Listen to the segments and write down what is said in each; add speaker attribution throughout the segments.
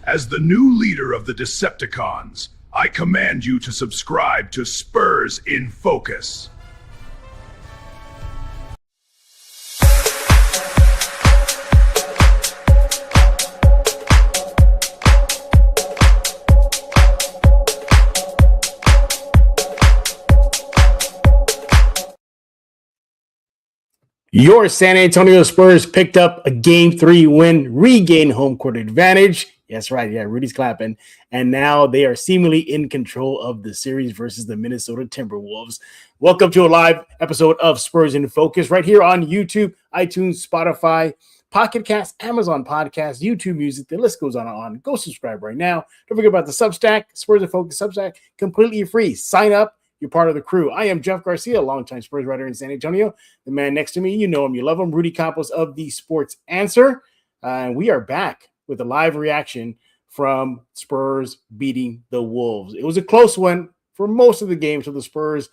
Speaker 1: As the new leader of the Decepticons, I command you to subscribe to Spurs in Focus.
Speaker 2: Your San Antonio Spurs picked up a Game 3 win, regained home court advantage. That's right. Yeah, Rudy's clapping. And now they are seemingly in control of the series versus the Minnesota Timberwolves. Welcome to a live episode of Spurs in Focus right here on YouTube, iTunes, Spotify, Pocket Cast, Amazon Podcast, YouTube Music. The list goes on and on. Go subscribe right now. Don't forget about the Substack, Spurs in Focus Substack, completely free. Sign up. You're part of the crew. I am Jeff Garcia, longtime Spurs writer in San Antonio. The man next to me, you know him, you love him, Rudy Campos of the Sports Answer. And we are back with a live reaction from Spurs beating the Wolves. It was a close one for most of the game, so the Spurs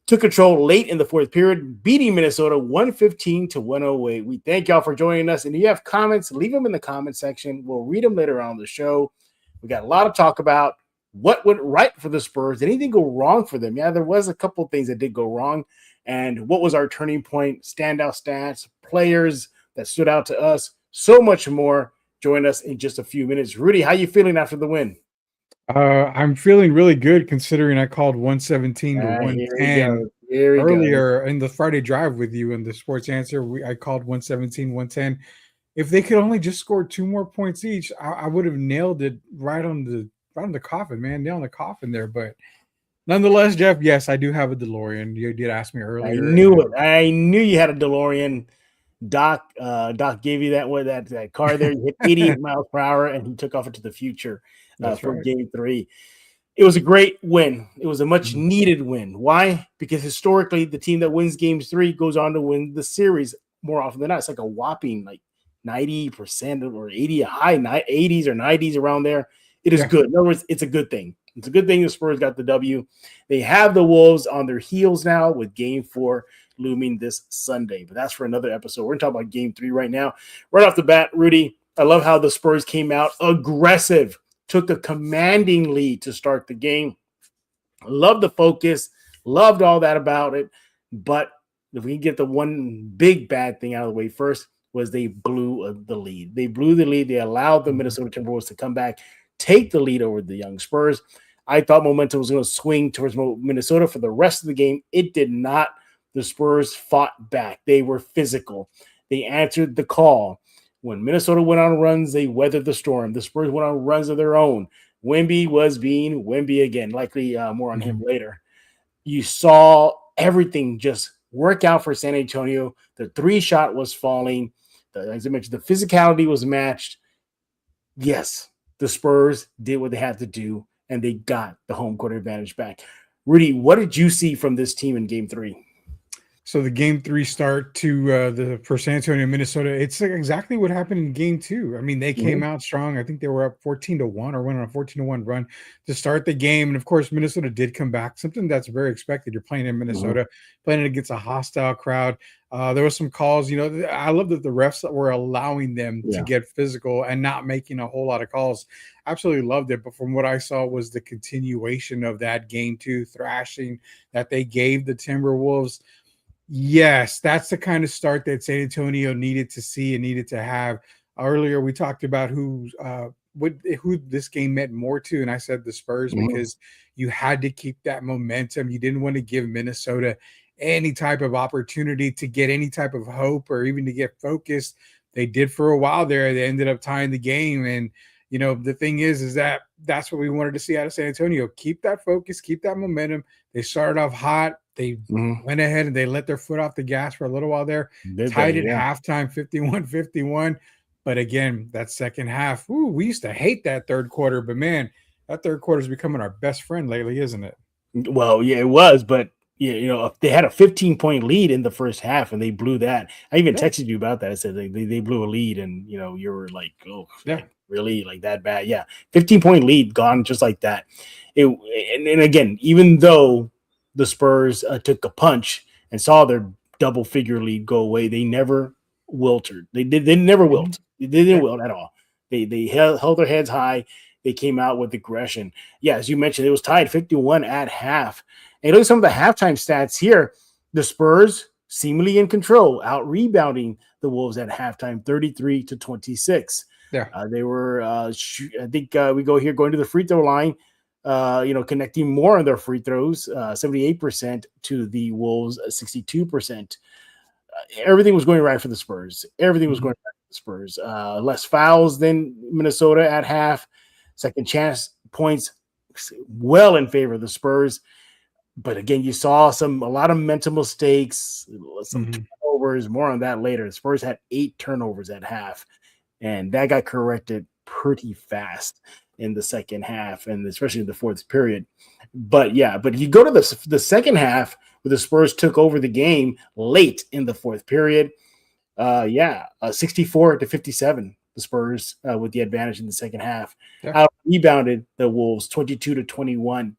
Speaker 2: took control late in the fourth period, beating Minnesota 115-108. We thank y'all for joining us. And if you have comments, leave them in the comment section. We'll read them later on the show. We got a lot to talk about. What went right for the Spurs? Did anything go wrong for them? Yeah, there was a couple of things that did go wrong. And what was our turning point? Standout stats, players that stood out to us, so much more. Join us in just a few minutes. Rudy, how you feeling after the win?
Speaker 3: I'm feeling really good considering I called 117 to 110 earlier in the Friday drive with you in the Sports Answer. I called 117, 110. If they could only just score 2 more points each, I would have nailed it right on the coffin, man. Nail on the coffin there. But nonetheless, Jeff, yes, I do have a DeLorean. You did ask me earlier.
Speaker 2: I knew it. I knew you had a DeLorean. Doc gave you that car there. You hit 88 miles per hour, and he took off into the future for right. Game 3. It was a great win. It was a much needed win. Why? Because historically, the team that wins Game 3 goes on to win the series more often than not. It's like a whopping 90% or 80, high 80s or 90s around there. It is good. In other words, it's a good thing. It's a good thing the Spurs got the W. They have the Wolves on their heels now with Game 4 looming this Sunday. But that's for another episode. We're going to talk about Game 3 right now. Right off the bat, Rudy, I love how the Spurs came out aggressive, took a commanding lead to start the game. Love the focus, loved all that about it. But if we can get the one big bad thing out of the way first, was they blew the lead. They blew the lead. They allowed the Minnesota Timberwolves to come back, take the lead over the young Spurs. I thought momentum was going to swing towards Minnesota for the rest of the game. It did not. The Spurs fought back. They were physical. They answered the call. When Minnesota went on runs, they weathered the storm. The Spurs went on runs of their own. Wemby was being Wemby again. Likely more on him later. You saw everything just work out for San Antonio. The 3-shot was falling. As I mentioned, the physicality was matched. Yes, the Spurs did what they had to do, and they got the home court advantage back. Rudy, what did you see from this team in Game 3?
Speaker 3: So the Game 3 start to for San Antonio, Minnesota, it's exactly what happened in Game 2. I mean, they came out strong. I think they were up 14-1 or went on a 14-1 run to start the game. And, of course, Minnesota did come back, something that's very expected. You're playing in Minnesota, playing against a hostile crowd. There was some calls. I love that the refs were allowing them to get physical and not making a whole lot of calls. Absolutely loved it. But from what I saw was the continuation of that Game 2 thrashing that they gave the Timberwolves. Yes, that's the kind of start that San Antonio needed to see and needed to have. Earlier, we talked about who this game meant more to, and I said the Spurs because you had to keep that momentum. You didn't want to give Minnesota any type of opportunity to get any type of hope or even to get focused. They did for a while there. They ended up tying the game, and the thing is that that's what we wanted to see out of San Antonio. Keep that focus, keep that momentum. They started off hot. They went ahead and they let their foot off the gas for a little while there. Tied at halftime, 51-51. But again, that second half, we used to hate that third quarter. But, man, that third quarter is becoming our best friend lately, isn't it?
Speaker 2: Well, yeah, it was. But, if they had a 15-point lead in the first half and they blew that. I even texted you about that. I said they blew a lead and, you were like, oh, like, really? Like that bad? Yeah, 15-point lead gone just like that. And again, even though the Spurs took a punch and saw their double-figure lead go away, they never wilted. They never wilt. They didn't wilt at all. They held their heads high. They came out with aggression. Yeah, as you mentioned, it was tied 51 at half. And look at some of the halftime stats here. The Spurs seemingly in control, out rebounding the Wolves at halftime, 33-26.
Speaker 3: Yeah.
Speaker 2: They were, I think we go here going to the free throw line, connecting more on their free throws, 78% to the Wolves, 62%. Everything was going right for the Spurs. Everything was going right for the Spurs. Less fouls than Minnesota at half. Second chance points well in favor of the Spurs. But again, you saw a lot of mental mistakes, some turnovers. More on that later. The Spurs had 8 turnovers at half, and that got corrected pretty fast in the second half, and especially in the fourth period. But you go to the second half where the Spurs took over the game late in the fourth period. 64-57. The Spurs with the advantage in the second half. Out rebounded the Wolves 22-21.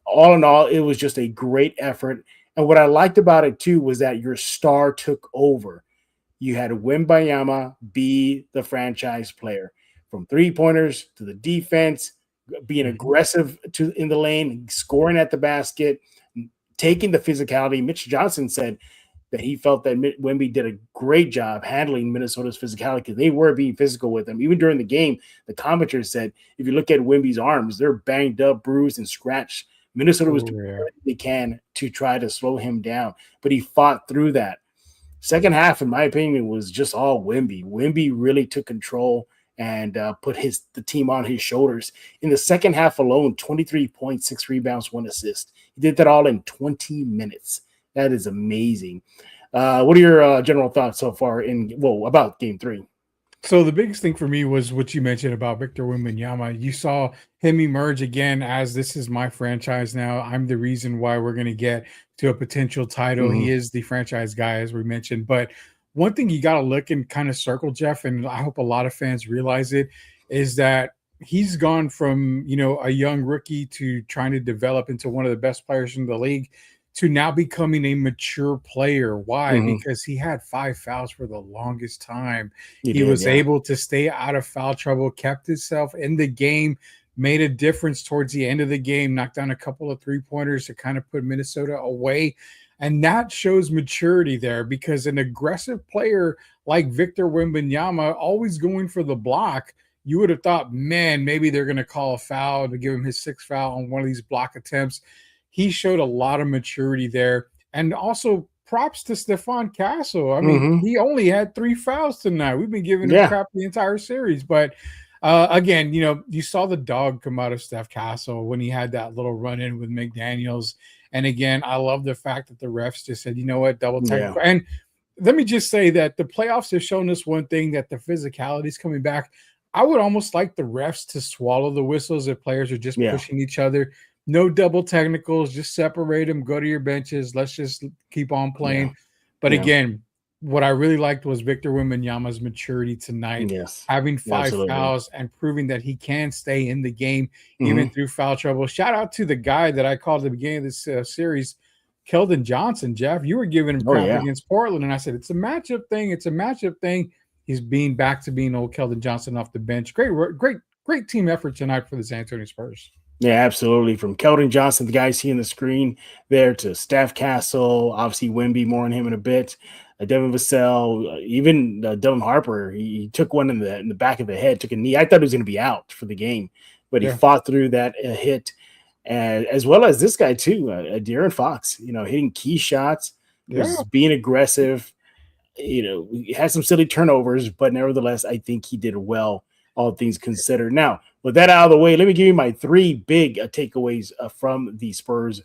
Speaker 2: All in all, it was just a great effort. And what I liked about it too was that your star took over. You had Wembanyama be the franchise player, from 3-pointers to the defense, being aggressive in the lane, scoring at the basket, taking the physicality. Mitch Johnson said that he felt that Wemby did a great job handling Minnesota's physicality because they were being physical with him. Even during the game, the commentators said, if you look at Wemby's arms, they're banged up, bruised, and scratched. Minnesota was doing everything they can to try to slow him down, but he fought through that. Second half, in my opinion, was just all Wemby. Wemby really took control and put the team on his shoulders. In the second half alone, 23 points, 6 rebounds, 1 assist. He did that all in 20 minutes. That is amazing. What are your general thoughts so far about Game 3?
Speaker 3: So the biggest thing for me was what you mentioned about Victor Wembanyama. You saw him emerge again as, this is my franchise now. I'm the reason why we're going to get to a potential title. He is the franchise guy, as we mentioned. But one thing you got to look and kind of circle, Jeff, and I hope a lot of fans realize it, is that he's gone from, a young rookie to trying to develop into one of the best players in the league to now becoming a mature player. Why? Because he had 5 fouls for the longest time. He was able to stay out of foul trouble, kept himself in the game, made a difference towards the end of the game, knocked down a couple of 3-pointers to kind of put Minnesota away. And that shows maturity there, because an aggressive player like Victor Wembanyama, always going for the block, you would have thought, man, maybe they're going to call a foul to give him his 6th foul on one of these block attempts. He showed a lot of maturity there. And also props to Stephon Castle. I mean, he only had 3 fouls tonight. We've been giving him crap the entire series. But again, you saw the dog come out of Steph Castle when he had that little run-in with McDaniels. And again, I love the fact that the refs just said, you know what, double technical. And let me just say that the playoffs have shown us one thing, that the physicality is coming back. I would almost like the refs to swallow the whistles if players are just pushing each other. No double technicals, just separate them, go to your benches. Let's just keep on playing. But again, what I really liked was Victor Wembanyama's maturity tonight, having 5 fouls and proving that he can stay in the game even through foul trouble. Shout out to the guy that I called at the beginning of this series, Keldon Johnson. Jeff, you were giving him crap against Portland, and I said, it's a matchup thing. It's a matchup thing. He's being back to being old Keldon Johnson off the bench. Great team effort tonight for the San Antonio Spurs.
Speaker 2: Yeah, absolutely. From Keldon Johnson, the guy you see on the screen there, to Steph Castle, obviously Wemby, more on him in a bit. Devin Vassell, even Dylan Harper, he took one in the back of the head, took a knee. I thought he was going to be out for the game, but he fought through that hit, and as well as this guy too, De'Aaron Fox. Hitting key shots, was being aggressive. He had some silly turnovers, but nevertheless, I think he did well, all things considered. Now, with that out of the way, let me give you my 3 big takeaways from the Spurs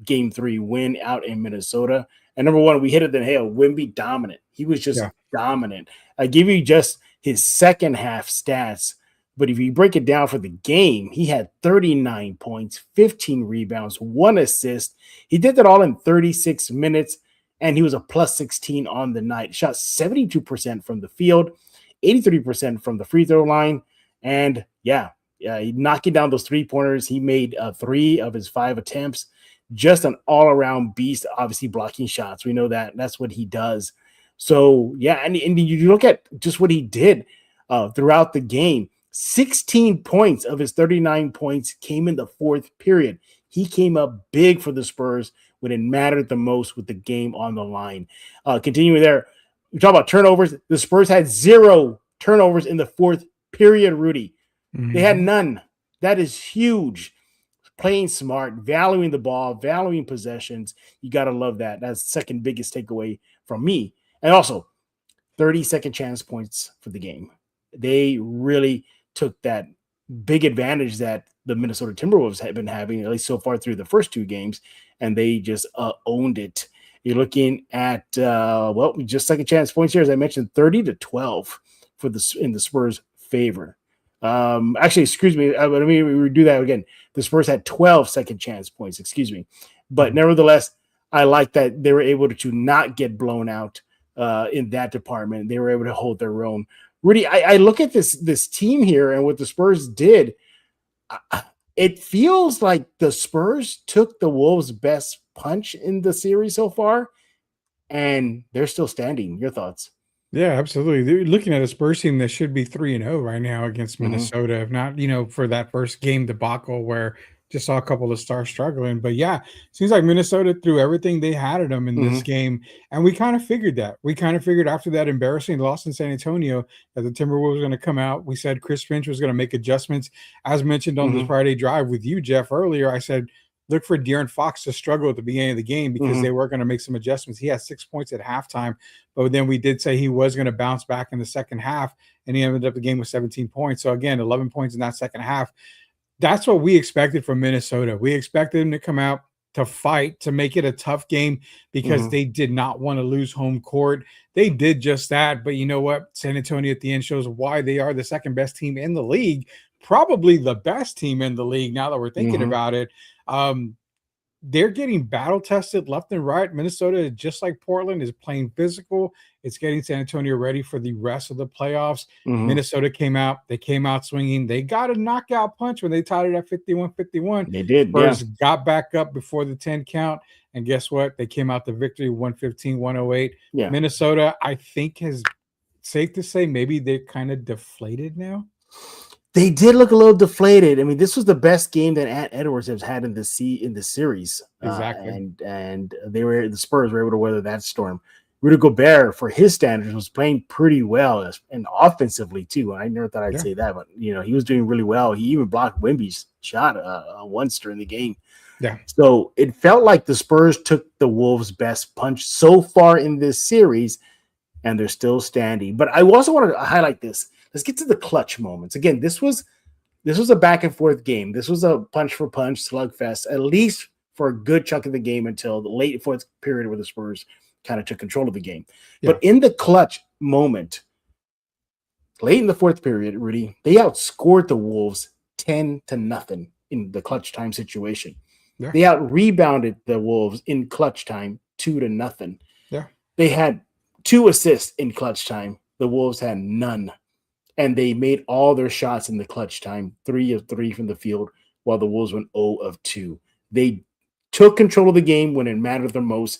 Speaker 2: Game 3 win out in Minnesota. And number 1, we hit it the nail. Wemby dominant. He was just dominant. I give you just his second half stats, but if you break it down for the game, he had 39 points, 15 rebounds, 1 assist. He did that all in 36 minutes, and he was a plus 16 on the night. Shot 72% from the field, 83% from the free throw line, and knocking down those 3-pointers. He made 3 of his 5 attempts. Just an all-around beast, obviously blocking shots. We know that. That's what he does. So, and you look at just what he did. throughout the game. 16 points of his 39 points came in the fourth period. He came up big for the Spurs when it mattered the most with the game on the line. Continuing there, we talk about turnovers. The Spurs had 0 turnovers in the fourth period, Rudy. They had none. That is huge. Playing smart, valuing the ball, valuing possessions. You got to love that. That's the second biggest takeaway from me. And also, 30-second chance points for the game. They really took that big advantage that the Minnesota Timberwolves have been having, at least so far through the first 2 games, and they just owned it. You're looking at, just second chance points here, as I mentioned, 30-12 in the Spurs' favor. Actually, excuse me, let me redo that again. The Spurs had 12 second chance points, excuse me. But nevertheless, I like that they were able to not get blown out in that department. They were able to hold their own. Rudy, I look at this team here and what the Spurs did. It feels like the Spurs took the Wolves' best punch in the series so far, and they're still standing. Your thoughts?
Speaker 3: Yeah, absolutely. They're looking at a Spurs team that should be 3-0 right now against Minnesota, if not, for that first game debacle where just saw a couple of stars struggling. But yeah, seems like Minnesota threw everything they had at them in this game. And we kind of figured that. We kind of figured after that embarrassing loss in San Antonio that the Timberwolves were going to come out. We said Chris Finch was going to make adjustments. As mentioned on this Friday drive with you, Jeff, earlier, I said, look for De'Aaron Fox to struggle at the beginning of the game because they were going to make some adjustments. He had 6 points at halftime, but then we did say he was going to bounce back in the second half, and he ended up the game with 17 points. So again, 11 points in that second half. That's what we expected from Minnesota. We expected them to come out to fight, to make it a tough game because they did not want to lose home court. They did just that, but you know what? San Antonio at the end shows why they are the second best team in the league, probably the best team in the league now that we're thinking about it. They're getting battle tested left and right. Minnesota, just like Portland, is playing physical. It's getting San Antonio ready for the rest of the playoffs. Minnesota came out. They came out swinging. They got a knockout punch when they tied it at 51-51.
Speaker 2: They did.
Speaker 3: Spurs got back up before the 10 count. And guess what? They came out the victory 115-108.
Speaker 2: Yeah.
Speaker 3: Minnesota, I think, is safe to say maybe they're kind of deflated now.
Speaker 2: They did look a little deflated. I mean, this was the best game that Ant Edwards has had in the series.
Speaker 3: Exactly.
Speaker 2: And the Spurs were able to weather that storm. Rudy Gobert, for his standards, was playing pretty well and offensively too. I never thought I'd say that, but he was doing really well. He even blocked Wemby's shot once during the game.
Speaker 3: Yeah.
Speaker 2: So it felt like the Spurs took the Wolves' best punch so far in this series, and they're still standing. But I also want to highlight this. Let's get to the clutch moments. Again, this was a back and forth game. This was a punch for punch slugfest, at least for a good chunk of the game until the late fourth period where the Spurs kind of took control of the game. Yeah. But in the clutch moment, late in the fourth period, Rudy, they outscored the Wolves 10-0 in the clutch time situation. Yeah. They out-rebounded the Wolves in clutch time 2-0.
Speaker 3: Yeah.
Speaker 2: They had 2 assists in clutch time. The Wolves had none. And they made all their shots in the clutch time, 3 of 3 from the field, while the Wolves went 0 of 2. They took control of the game when it mattered the most.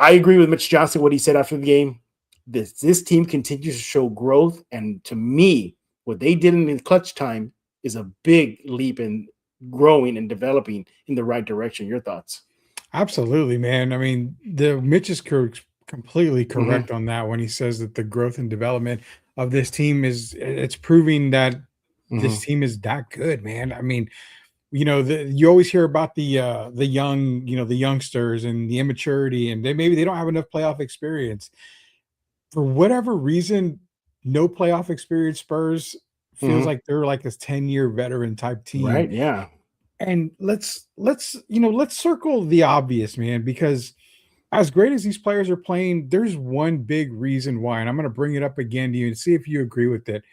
Speaker 2: I agree with Mitch Johnson, what he said after the game. This team continues to show growth, and to me, what they did in the clutch time is a big leap in growing and developing in the right direction. Your thoughts?
Speaker 3: Absolutely, man. I mean, Mitch is completely correct on that when he says that the growth and development of this team it's proving that this team is that good, man. I mean, you always hear about the young, the youngsters and the immaturity, and maybe they don't have enough playoff experience. For whatever reason, no playoff experience Spurs feels like they're like this 10-year veteran type team.
Speaker 2: Right, yeah.
Speaker 3: And let's circle the obvious, man, because as great as these players are playing, there's one big reason why, and I'm going to bring it up again to you and see if you agree with it.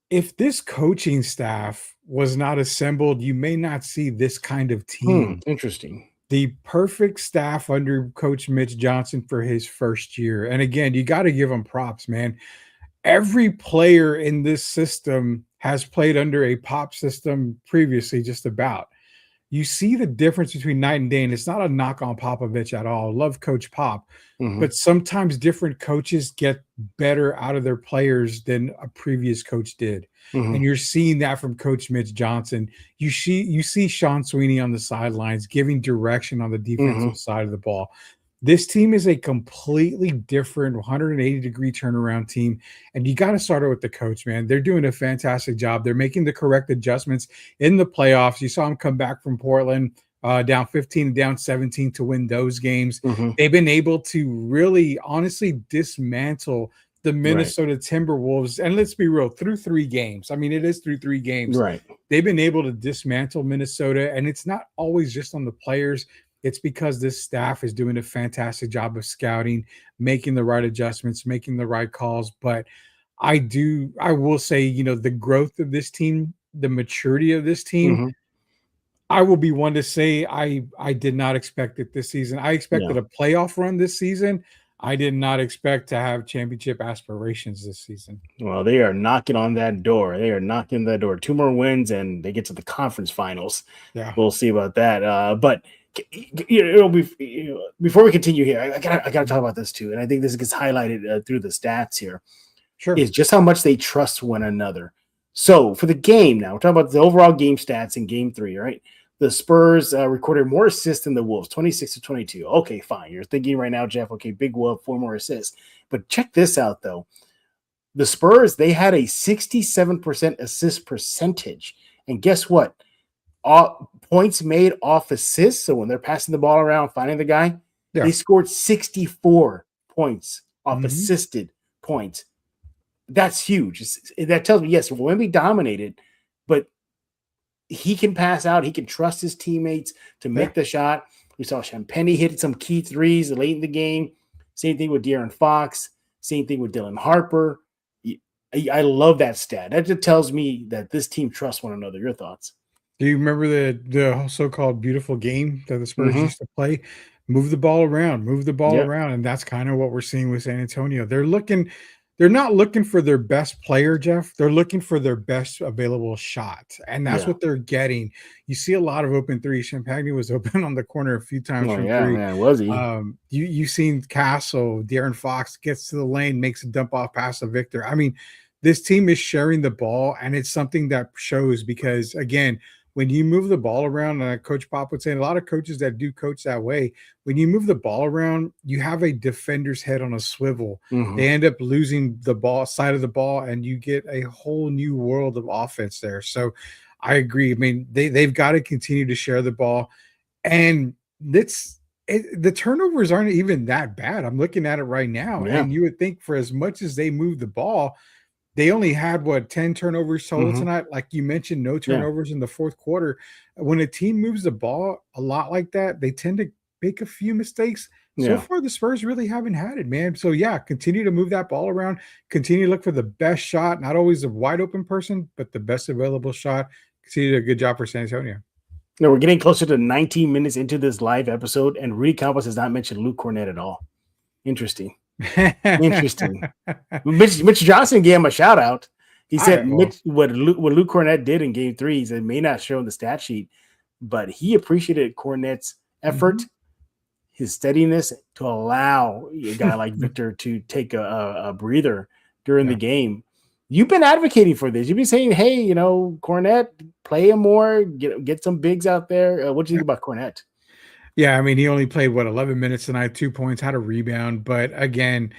Speaker 3: If this coaching staff was not assembled, you may not see this kind of team.
Speaker 2: Interesting.
Speaker 3: The perfect staff under Coach Mitch Johnson for his first year. And again, you got to give him props, man. Every player in this system has played under a pop system previously, just about. you see the difference between night and day. And it's not a knock on Popovich at all. Love Coach Pop. But sometimes different coaches get better out of their players than a previous coach did. And you're seeing that from Coach Mitch Johnson. You see Sean Sweeney on the sidelines giving direction on the defensive side of the ball. This team is a completely different 180-degree turnaround team. And you got to start it with the coach, man. They're doing a fantastic job. They're making the correct adjustments in the playoffs. You saw them come back from Portland, down 15, down 17 to win those games. They've been able to really, honestly dismantle the Minnesota Timberwolves. And let's be real, through 3 games. I mean, it is through 3 games.
Speaker 2: Right.
Speaker 3: They've been able to dismantle Minnesota. And it's not always just on the players. It's because this staff is doing a fantastic job of scouting, making the right adjustments, making the right calls. But I will say, the growth of this team, the maturity of this team, I will be one to say I did not expect it this season. I expected a playoff run this season. I did not expect to have championship aspirations this season.
Speaker 2: Well, they are knocking on that door. 2 more wins, and they get to the conference finals.
Speaker 3: Yeah,
Speaker 2: we'll see about that. But before we continue here, I gotta talk about this too, and I think this gets highlighted through the stats here.
Speaker 3: Sure,
Speaker 2: is just how much they trust one another. So for the game now, we're talking about the overall game stats in Game 3, right? The Spurs recorded more assists than the Wolves, 26-22. Okay, fine. You're thinking right now, Jeff, okay, Big Wolf, 4 more assists. But check this out, though. The Spurs, they had a 67% assist percentage. And guess what? Points made off assists. So when they're passing the ball around, finding the guy, they scored 64 points off assisted points. That's huge. That tells me, yes, Wemby dominated, but he can pass out. He can trust his teammates to make the shot. We saw Champagnie hit some key threes late in the game. Same thing with De'Aaron Fox. Same thing with Dylan Harper. I love that stat. That just tells me that this team trusts one another. Your thoughts?
Speaker 3: Do you remember the so-called beautiful game that the Spurs used to play? Move the ball around, and that's kind of what we're seeing with San Antonio. They're not looking for their best player, Jeff. They're looking for their best available shot, and that's what they're getting. You see a lot of open threes. Champagnie was open on the corner a few times from 3.
Speaker 2: Man, was he?
Speaker 3: You've seen Castle, De'Aaron Fox gets to the lane, makes a dump off pass to Victor. I mean, this team is sharing the ball, and it's something that shows because, again, when you move the ball around, and Coach Pop would say, and a lot of coaches that do coach that way, when you move the ball around, you have a defender's head on a swivel. They end up losing the ball side of the ball, and you get a whole new world of offense there. So I agree. I mean, they've got to continue to share the ball. And the turnovers aren't even that bad. I'm looking at it right now.
Speaker 2: Yeah.
Speaker 3: And you would think for as much as they move the ball, they only had 10 turnovers total tonight. Like you mentioned, no turnovers in the fourth quarter. When a team moves the ball a lot like that, they tend to make a few mistakes. So far, the Spurs really haven't had it, man. So continue to move that ball around. Continue to look for the best shot, not always a wide open person, but the best available shot. Continue to do a good job for San Antonio.
Speaker 2: No, we're getting closer to 19 minutes into this live episode, and Rudy Campos has not mentioned Luke Cornett at all. Interesting. Mitch Johnson gave him a shout out. He said what Luke Cornett did in Game 3, he said, may not show in the stat sheet, but he appreciated Cornett's effort, his steadiness to allow a guy like Victor to take a breather during the game. You've been advocating for this. You've been saying, hey, Cornett, play him more, get some bigs out there. What do you think about Cornett?
Speaker 3: Yeah, I mean, he only played 11 minutes tonight, 2 points, had a rebound. But again,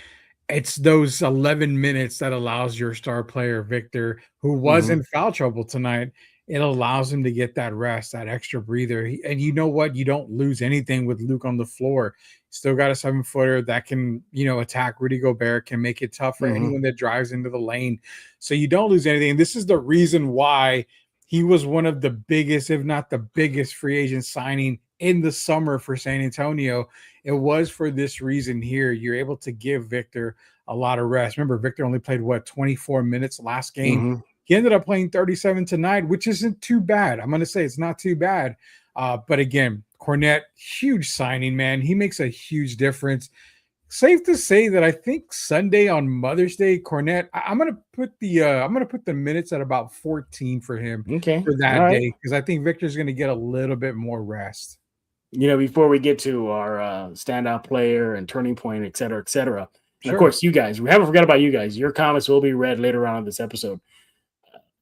Speaker 3: it's those 11 minutes that allows your star player, Victor, who was in foul trouble tonight, it allows him to get that rest, that extra breather. And you know what? You don't lose anything with Luke on the floor. Still got a 7-footer that can, attack Rudy Gobert, can make it tough for anyone that drives into the lane. So you don't lose anything. And this is the reason why he was one of the biggest, if not the biggest, free agent signing in the summer for San Antonio. It was for this reason here. You're able to give Victor a lot of rest. Remember, Victor only played 24 minutes last game. He ended up playing 37 tonight, which isn't too bad. I'm going to say it's not too bad. But again, Cornett, huge signing, man. He makes a huge difference. safe to say that I think Sunday on Mother's Day, Cornette, I'm gonna put the minutes at about 14 for him
Speaker 2: Okay.
Speaker 3: for
Speaker 2: All
Speaker 3: that
Speaker 2: right.
Speaker 3: day because I think Victor's gonna get a little bit more rest.
Speaker 2: Before we get to our standout player and turning point, et cetera, and of
Speaker 3: Sure.
Speaker 2: course, you guys, we haven't forgot about you guys. Your comments will be read later on in this episode.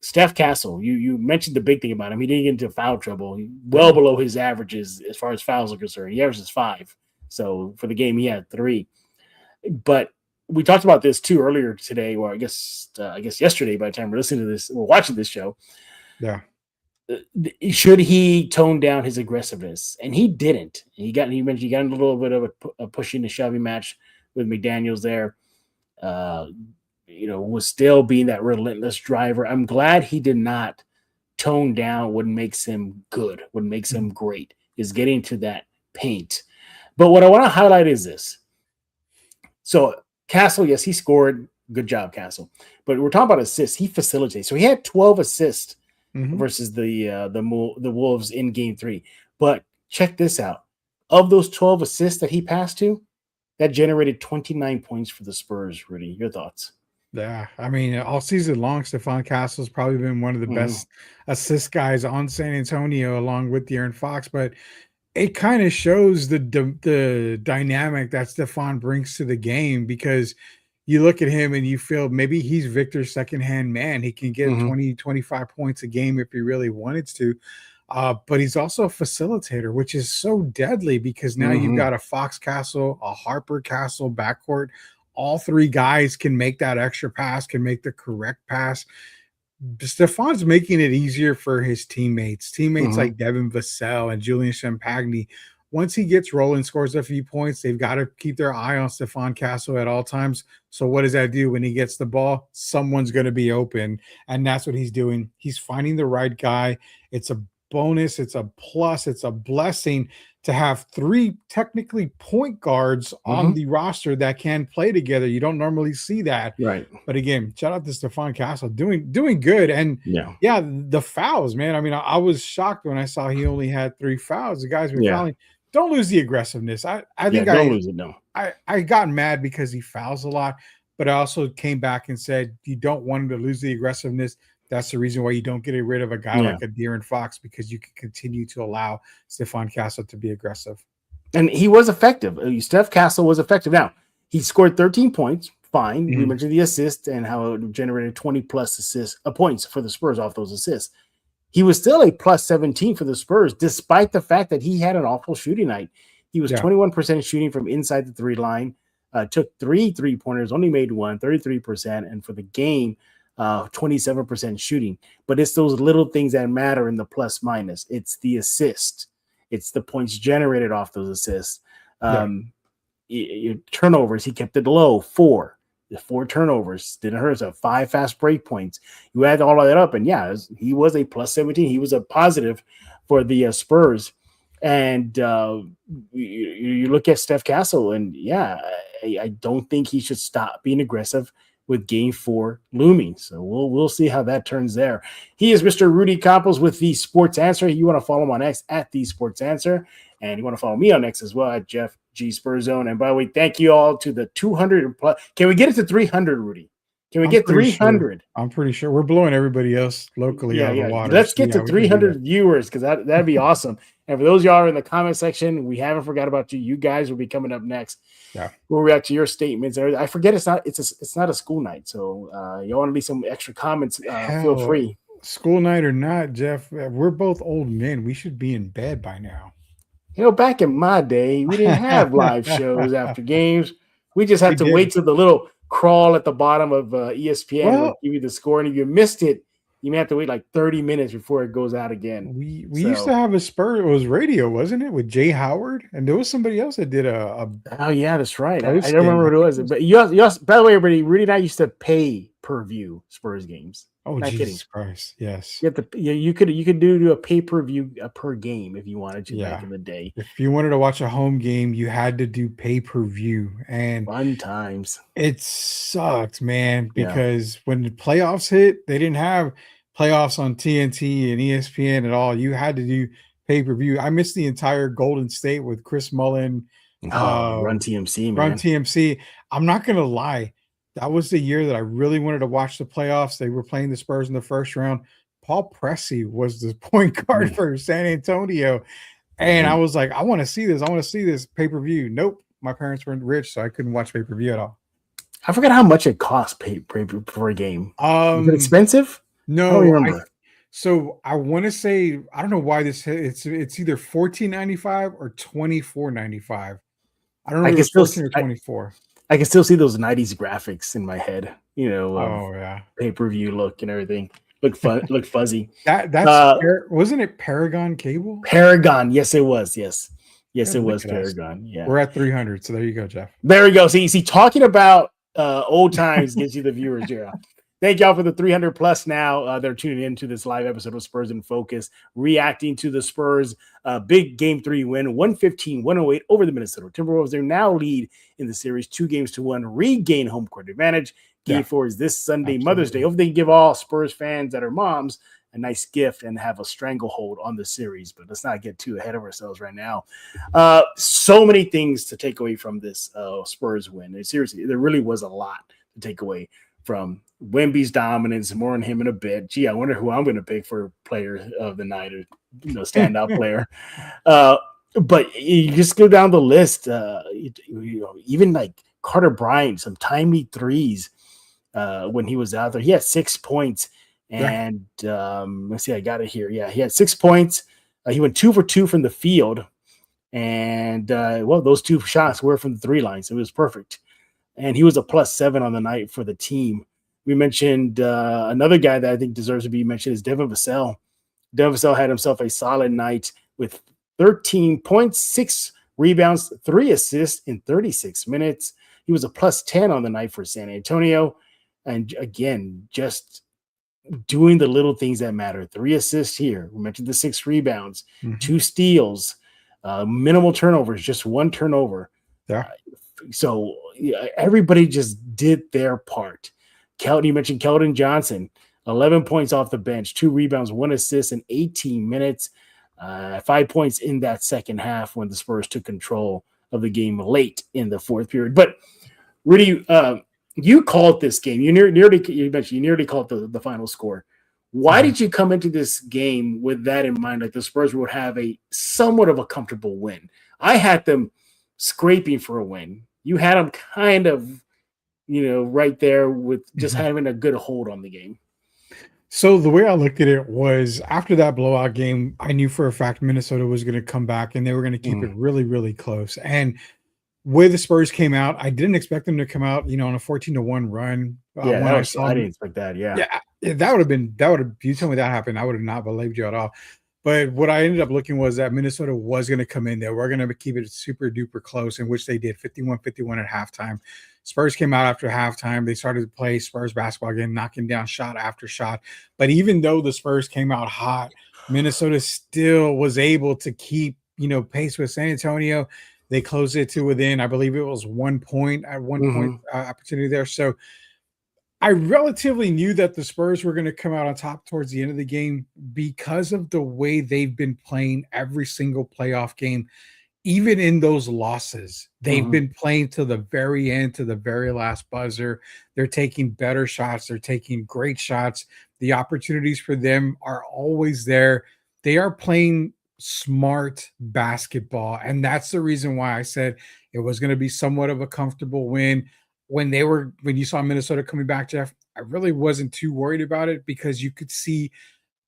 Speaker 2: Steph Castle, you mentioned the big thing about him. He didn't get into foul trouble, well below his averages as far as fouls are concerned. He averages 5. So for the game, he had 3. But we talked about this too earlier today, or I guess yesterday. By the time we're listening to this, we're watching this show.
Speaker 3: Yeah.
Speaker 2: Should he tone down his aggressiveness? And he didn't. He mentioned he got in a little bit of a pushing and shoving match with McDaniels there. Was still being that relentless driver. I'm glad he did not tone down what makes him good, what makes him great, is getting to that paint. But what I want to highlight is this. So Castle, yes, he scored. Good job, Castle. But we're talking about assists. He facilitates. So he had 12 assists versus the Wolves in Game 3. But check this out. Of those 12 assists that he passed to, that generated 29 points for the Spurs. Rudy, your thoughts?
Speaker 3: Yeah, I mean, all season long, Stephon Castle's probably been one of the best assist guys on San Antonio, along with De'Aaron Fox. But it kind of shows the dynamic that Stephon brings to the game because you look at him and you feel maybe he's Victor's secondhand man. He can get 20, 25 points a game if he really wanted to. But he's also a facilitator, which is so deadly because now you've got a Fox Castle, a Harper Castle backcourt. All 3 guys can make that extra pass, can make the correct pass. Stephon's making it easier for his teammates like Devin Vassell and Julian Champagny. Once he gets rolling, scores a few points, they've got to keep their eye on Stephon Castle at all times. So what does that do? When he gets the ball, someone's going to be open, and that's what he's doing. He's finding the right guy. It's a bonus. It's a plus. It's a blessing to have 3 technically point guards on the roster that can play together. You don't normally see that.
Speaker 2: Right.
Speaker 3: But again, shout out to Stephon Castle doing good. And yeah, the fouls, man. I mean, I was shocked when I saw he only had 3 fouls. The guys were fouling. Don't lose the aggressiveness. I think
Speaker 2: don't lose it. No.
Speaker 3: I got mad because he fouls a lot, but I also came back and said, you don't want him to lose the aggressiveness. That's the reason why you don't get rid of a guy like a De'Aaron Fox, because you can continue to allow Stephon Castle to be aggressive.
Speaker 2: And he was effective. Steph Castle was effective. Now, he scored 13 points. Fine. We mentioned the assist and how it generated 20 plus points for the Spurs off those assists. He was still a plus 17 for the Spurs, despite the fact that he had an awful shooting night. He was 21% shooting from inside the 3 line, took 3 3-pointers, only made 1, 33%. And for the game, 27% shooting. But it's those little things that matter in the plus minus. It's the assist. It's the points generated off those assists. Turnovers, he kept it low, 4. The 4 turnovers didn't hurt us. 5 fast break points. You add all of that up, and he was a plus 17. He was a positive for the Spurs. And you look at Steph Castle, and I don't think he should stop being aggressive with Game 4 looming. So we'll see how that turns there. He is Mr. Rudy Campos with The Sports Answer. You want to follow him on X at The Sports Answer, and you want to follow me on X as well at Jeff G Spurs Zone. And by the way, thank you all to the 200 plus. Can we get it to 300, Rudy? Can we get 300?
Speaker 3: Sure. I'm pretty sure we're blowing everybody else locally out of the water.
Speaker 2: Let's get to 300 viewers, because that'd be awesome. And for those of y'all in the comment section, we haven't forgot about you. You guys will be coming up next. Yeah, we'll react to your statements. I forget it's not a school night, so y'all want to leave some extra comments? Feel free.
Speaker 3: School night or not, Jeff, we're both old men. We should be in bed by now.
Speaker 2: Back in my day, we didn't have live shows after games. We just had to wait till the little crawl at the bottom of ESPN would give you the score, and if you missed it, you may have to wait like 30 minutes before it goes out again.
Speaker 3: We used to have a Spurs. It was radio, wasn't it, with Jay Howard? And there was somebody else that did a
Speaker 2: oh yeah, that's right. I don't remember what it was. But you also, by the way, everybody, Rudy and I used to pay per view Spurs games.
Speaker 3: Oh, not Jesus Christ! Yes,
Speaker 2: you could do a pay-per-view per game if you wanted to back in the day.
Speaker 3: If you wanted to watch a home game, you had to do pay-per-view, and
Speaker 2: fun times.
Speaker 3: It sucked, man, because when the playoffs hit, they didn't have playoffs on TNT and ESPN at all. You had to do pay-per-view. I missed the entire Golden State with Chris Mullen
Speaker 2: Run TMC,
Speaker 3: Run
Speaker 2: man.
Speaker 3: TMC. I'm not gonna lie, that was the year that I really wanted to watch the playoffs. They were playing the Spurs in the first round. Paul Pressey was the point guard for San Antonio, and I was like, I want to see this. I want to see this pay-per-view. Nope, my parents weren't rich, so I couldn't watch pay-per-view at all.
Speaker 2: I forgot how much it cost for a game. Is it expensive?
Speaker 3: No,
Speaker 2: I don't remember.
Speaker 3: So I want to say, I don't know why it's either $14.95 or $24.95. I don't know if it's 14 or 24.
Speaker 2: I can still see those 90s graphics in my head,
Speaker 3: Oh yeah,
Speaker 2: pay-per-view look and everything. Look fuzzy.
Speaker 3: That's wasn't it Paragon Cable?
Speaker 2: Paragon, yes, it was. Yes, it was Paragon. Yeah,
Speaker 3: we're at 300, so there you go, Jeff.
Speaker 2: There we go. See, talking about old times gives you the viewers, yeah. Thank y'all for the 300 plus now. They're tuning into this live episode of Spurs in Focus, reacting to the Spurs' big Game 3 win, 115-108 over the Minnesota Timberwolves. They now lead in the series 2-1, regain home court advantage. Game 4 is this Sunday, absolutely. Mother's Day. Hopefully they can give all Spurs fans that are moms a nice gift and have a stranglehold on the series. But let's not get too ahead of ourselves right now. So many things to take away from this Spurs win. And seriously, there really was a lot to take away from Wemby's dominance. More on him in a bit. Gee, I wonder who I'm going to pick for player of the night or standout player. But you just go down the list. Even like Carter Bryant, some timely threes when he was out there. He had 6 points, and let's see, I got it here. Yeah, he had 6 points. He went 2 for 2 from the field, and those 2 shots were from the 3 lines. So it was perfect. And he was a +7 on the night for the team. We mentioned another guy that I think deserves to be mentioned is Devin Vassell. Devin Vassell had himself a solid night with 13 points, 6 rebounds, 3 assists in 36 minutes. He was a +10 on the night for San Antonio. And again, just doing the little things that matter. 3 assists here. We mentioned the 6 rebounds, 2 steals, minimal turnovers, just 1 turnover.
Speaker 3: Yeah.
Speaker 2: So everybody just did their part. You mentioned Keldon Johnson, 11 points off the bench, 2 rebounds, 1 assist in 18 minutes, 5 points in that second half when the Spurs took control of the game late in the fourth period. But Rudy, you called this game. You nearly called the final score. Why did you come into this game with that in mind? Like the Spurs would have a somewhat of a comfortable win. I had them scraping for a win. You had them kind of, right there with just having a good hold on the game.
Speaker 3: So the way I looked at it was after that blowout game, I knew for a fact Minnesota was going to come back and they were going to keep it really, really close. And where the Spurs came out, I didn't expect them to come out, on a 14-1 run.
Speaker 2: I didn't expect that. Yeah,
Speaker 3: that would have. You told me that happened, I would have not believed you at all. But what I ended up looking was that Minnesota was going to come in there. We're going to keep it super duper close, in which they did 51-51 at halftime. Spurs came out after halftime. They started to play Spurs basketball again, knocking down shot after shot. But even though the Spurs came out hot, Minnesota still was able to keep, pace with San Antonio. They closed it to within, I believe it was 1 point at one point opportunity there. So I relatively knew that the Spurs were going to come out on top towards the end of the game because of the way they've been playing every single playoff game. Even in those losses, they've been playing to the very end, to the very last buzzer. They're taking better shots. They're taking great shots. The opportunities for them are always there. They are playing smart basketball. And that's the reason why I said it was going to be somewhat of a comfortable win. When you saw Minnesota coming back, Jeff, I really wasn't too worried about it because you could see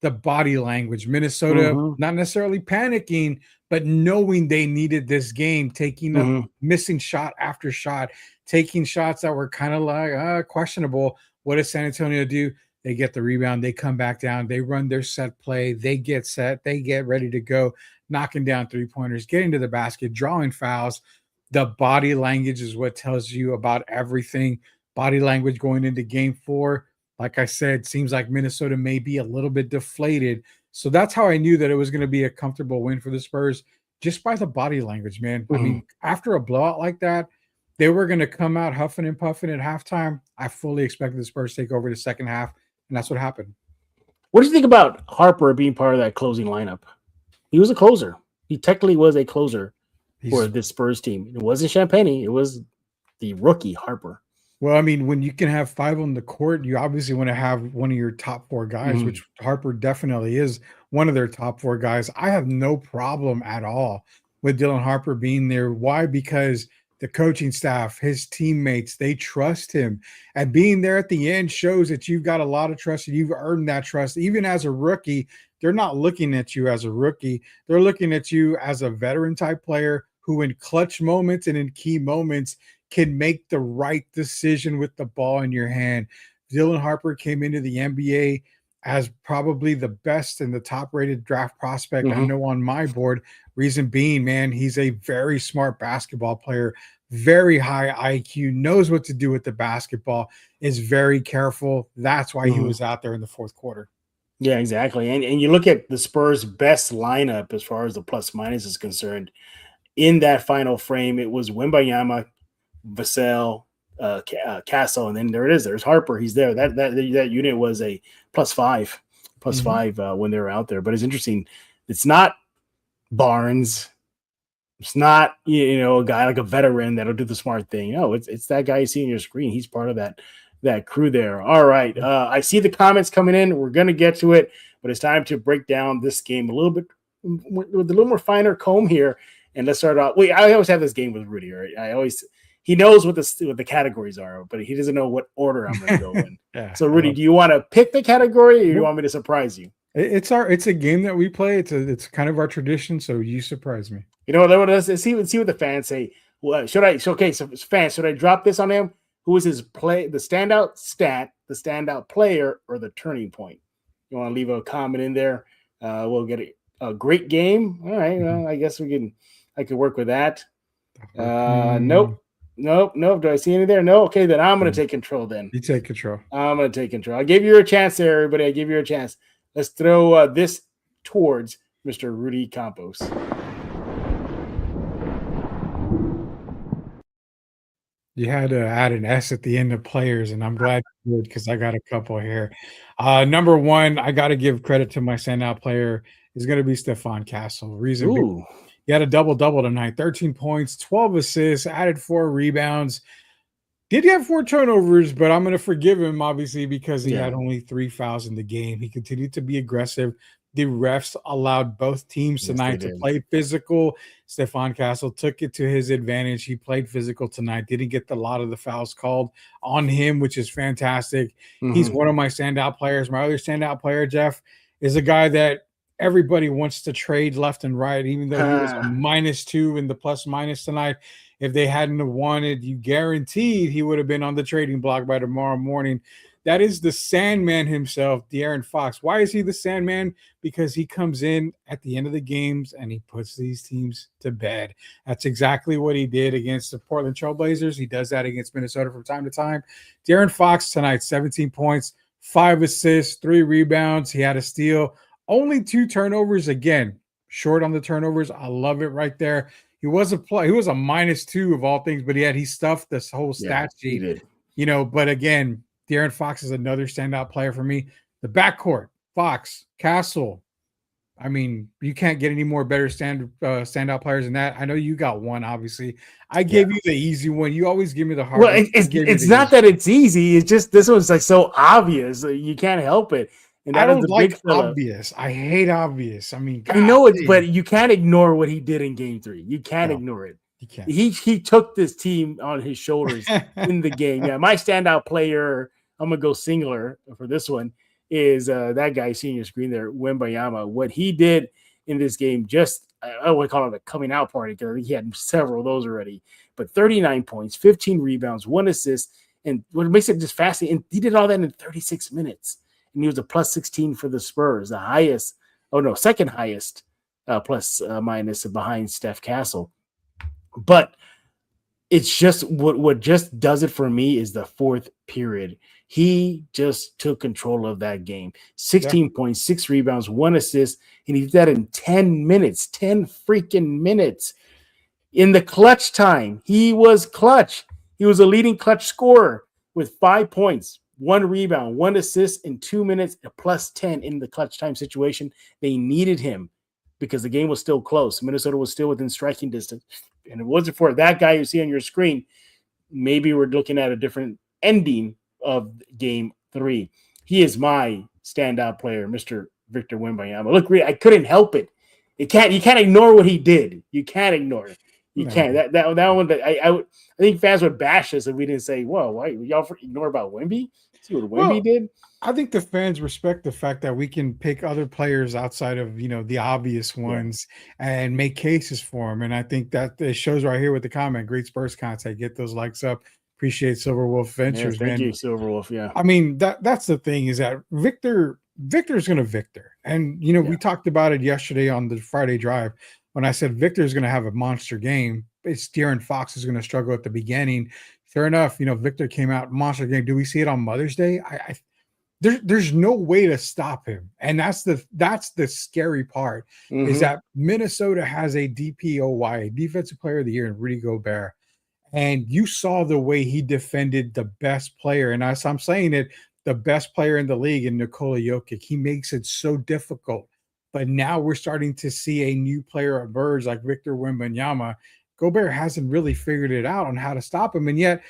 Speaker 3: the body language. Minnesota, not necessarily panicking, but knowing they needed this game, taking a missing shot after shot, taking shots that were kind of like questionable. What does San Antonio do? They get the rebound. They come back down. They run their set play. They get set. They get ready to go, knocking down 3-pointers, getting to the basket, drawing fouls. The body language is what tells you about everything. Body language going into game 4. Like I said, seems like Minnesota may be a little bit deflated. So that's how I knew that it was going to be a comfortable win for the Spurs, just by the body language, man. I mean, after a blowout like that, they were going to come out huffing and puffing at halftime. I fully expected the Spurs to take over the second half, and that's what happened.
Speaker 2: What do you think about Harper being part of that closing lineup? He was a closer. He technically was a closer for this Spurs team. It wasn't Champagne. It was the rookie Harper.
Speaker 3: Well, I mean, when you can have 5 on the court, you obviously want to have one of your top 4 guys, which Harper definitely is one of their top 4 guys. I have no problem at all with Dylan Harper being there. Why? Because the coaching staff, his teammates, they trust him. And being there at the end shows that you've got a lot of trust and you've earned that trust. Even as a rookie, they're not looking at you as a rookie. They're looking at you as a veteran type player who in clutch moments and in key moments can make the right decision with the ball in your hand. Dylan Harper came into the NBA as probably the best and the top-rated draft prospect I know on my board. Reason being, man, he's a very smart basketball player, very high IQ, knows what to do with the basketball, is very careful. That's why he was out there in the fourth quarter.
Speaker 2: Yeah, exactly. And you look at the Spurs' best lineup as far as the plus-minus is concerned. In that final frame, it was Wembanyama, Vassell, Castle, and then there it is. There's Harper. He's there. That unit was a +5 when they were out there. But it's interesting. It's not Barnes. It's not a guy like a veteran that'll do the smart thing. No, it's that guy you see on your screen. He's part of that crew there. All right. I see the comments coming in. We're gonna get to it, but it's time to break down this game a little bit with a little more finer comb here. And let's start off. I always have this game with Rudy. Right? He knows what the categories are, but he doesn't know what order I'm going to go in. So, Rudy, do you want to pick the category, or do you want me to surprise you?
Speaker 3: It's a game that we play. It's kind of our tradition. So you surprise me.
Speaker 2: You know what? See what the fans say. Well, fans, should I drop this on him? Who is his play? The standout stat, the standout player, or the turning point? You want to leave a comment in there? We'll get a great game. All right. Well, I guess I can work with that. Nope. Do I see any there? No. Okay, then I'm going to take control then.
Speaker 3: You take control.
Speaker 2: I'm going to take control. I gave you a chance there, everybody. I gave you a chance. Let's throw this towards Mr. Rudy Campos.
Speaker 3: You had to add an S at the end of players, and I'm glad you did because I got a couple here. Number one, I got to give credit to my standout player. Is going to be Stephon Castle. Reason being, he had a double-double tonight, 13 points, 12 assists, added 4 rebounds. Did have 4 turnovers, but I'm going to forgive him, obviously, because he had only 3 fouls in the game. He continued to be aggressive. The refs allowed both teams tonight to play physical. Stephon Castle took it to his advantage. He played physical tonight, didn't get a lot of the fouls called on him, which is fantastic. He's one of my standout players. My other standout player, Jeff, is a guy that everybody wants to trade left and right, even though he was a -2 in the plus-minus tonight. If they hadn't have wanted, you guaranteed he would have been on the trading block by tomorrow morning. That is the Sandman himself, De'Aaron Fox. Why is he the Sandman? Because he comes in at the end of the games and he puts these teams to bed. That's exactly what he did against the Portland Trailblazers. He does that against Minnesota from time to time. De'Aaron Fox tonight, 17 points, 5 assists, 3 rebounds. He had a steal. Only 2 turnovers. Again, short on the turnovers. I love it right there. He was a -2 of all things, but he stuffed this whole stat sheet.
Speaker 2: He did.
Speaker 3: But again, De'Aaron Fox is another standout player for me. The backcourt, Fox, Castle. I mean, you can't get any more better standout players than that. I know you got one, obviously. I gave you the easy one. You always give me the hard one.
Speaker 2: Well, it's not that it's easy. It's just this one's like so obvious. You can't help it. And
Speaker 3: I don't like obvious. I hate obvious. I mean,
Speaker 2: I know it, but you can't ignore what he did in Game 3. You can't ignore it.
Speaker 3: You can't.
Speaker 2: He took this team on his shoulders in the game. Yeah, my standout player, I'm gonna go singular for this one, is that guy seeing your screen there, Wembanyama. What he did in this game, I would call it a coming out party because I think he had several of those already. But 39 points, 15 rebounds, 1 assist, and what makes it just fascinating, and he did all that in 36 minutes. And he was a +16 for the Spurs, second highest plus minus behind Steph Castle. But it's just what just does it for me is the fourth period. He just took control of that game. 16 points, 6 rebounds, 1 assist, and he did that in 10 minutes, 10 freaking minutes. In the clutch time, he was clutch. He was a leading clutch scorer with 5 points. 1 rebound, 1 assist in 2 minutes, a +10 in the clutch time situation. They needed him because the game was still close. Minnesota was still within striking distance. And if it wasn't for that guy you see on your screen, maybe we're looking at a different ending of game 3. He is my standout player, Mr. Victor Wembanyama. Look, I couldn't help it. You can't ignore what he did. You can't ignore it. You can't. That one. I think fans would bash us if we didn't say, "Whoa, why y'all ignore about Wemby? See what Wemby did."
Speaker 3: I think the fans respect the fact that we can pick other players outside of the obvious ones and make cases for them. And I think that it shows right here with the comment. Great Spurs content. Get those likes up. Appreciate Silverwolf Ventures,
Speaker 2: thank
Speaker 3: man.
Speaker 2: you, Silverwolf. Yeah.
Speaker 3: I mean, that's the thing is that Victor's going to Victor. And, we talked about it yesterday on the Friday drive when I said Victor's going to have a monster game. It's De'Aaron Fox is going to struggle at the beginning. Fair enough. Victor came out monster game. Do we see it on Mother's Day? There's no way to stop him. And that's the scary part is that Minnesota has a DPOY, a Defensive Player of the Year, in Rudy Gobert. And you saw the way he defended the best player. And as I'm saying it, the best player in the league in Nikola Jokic. He makes it so difficult. But now we're starting to see a new player emerge like Victor Wembanyama. Gobert hasn't really figured it out on how to stop him. And yet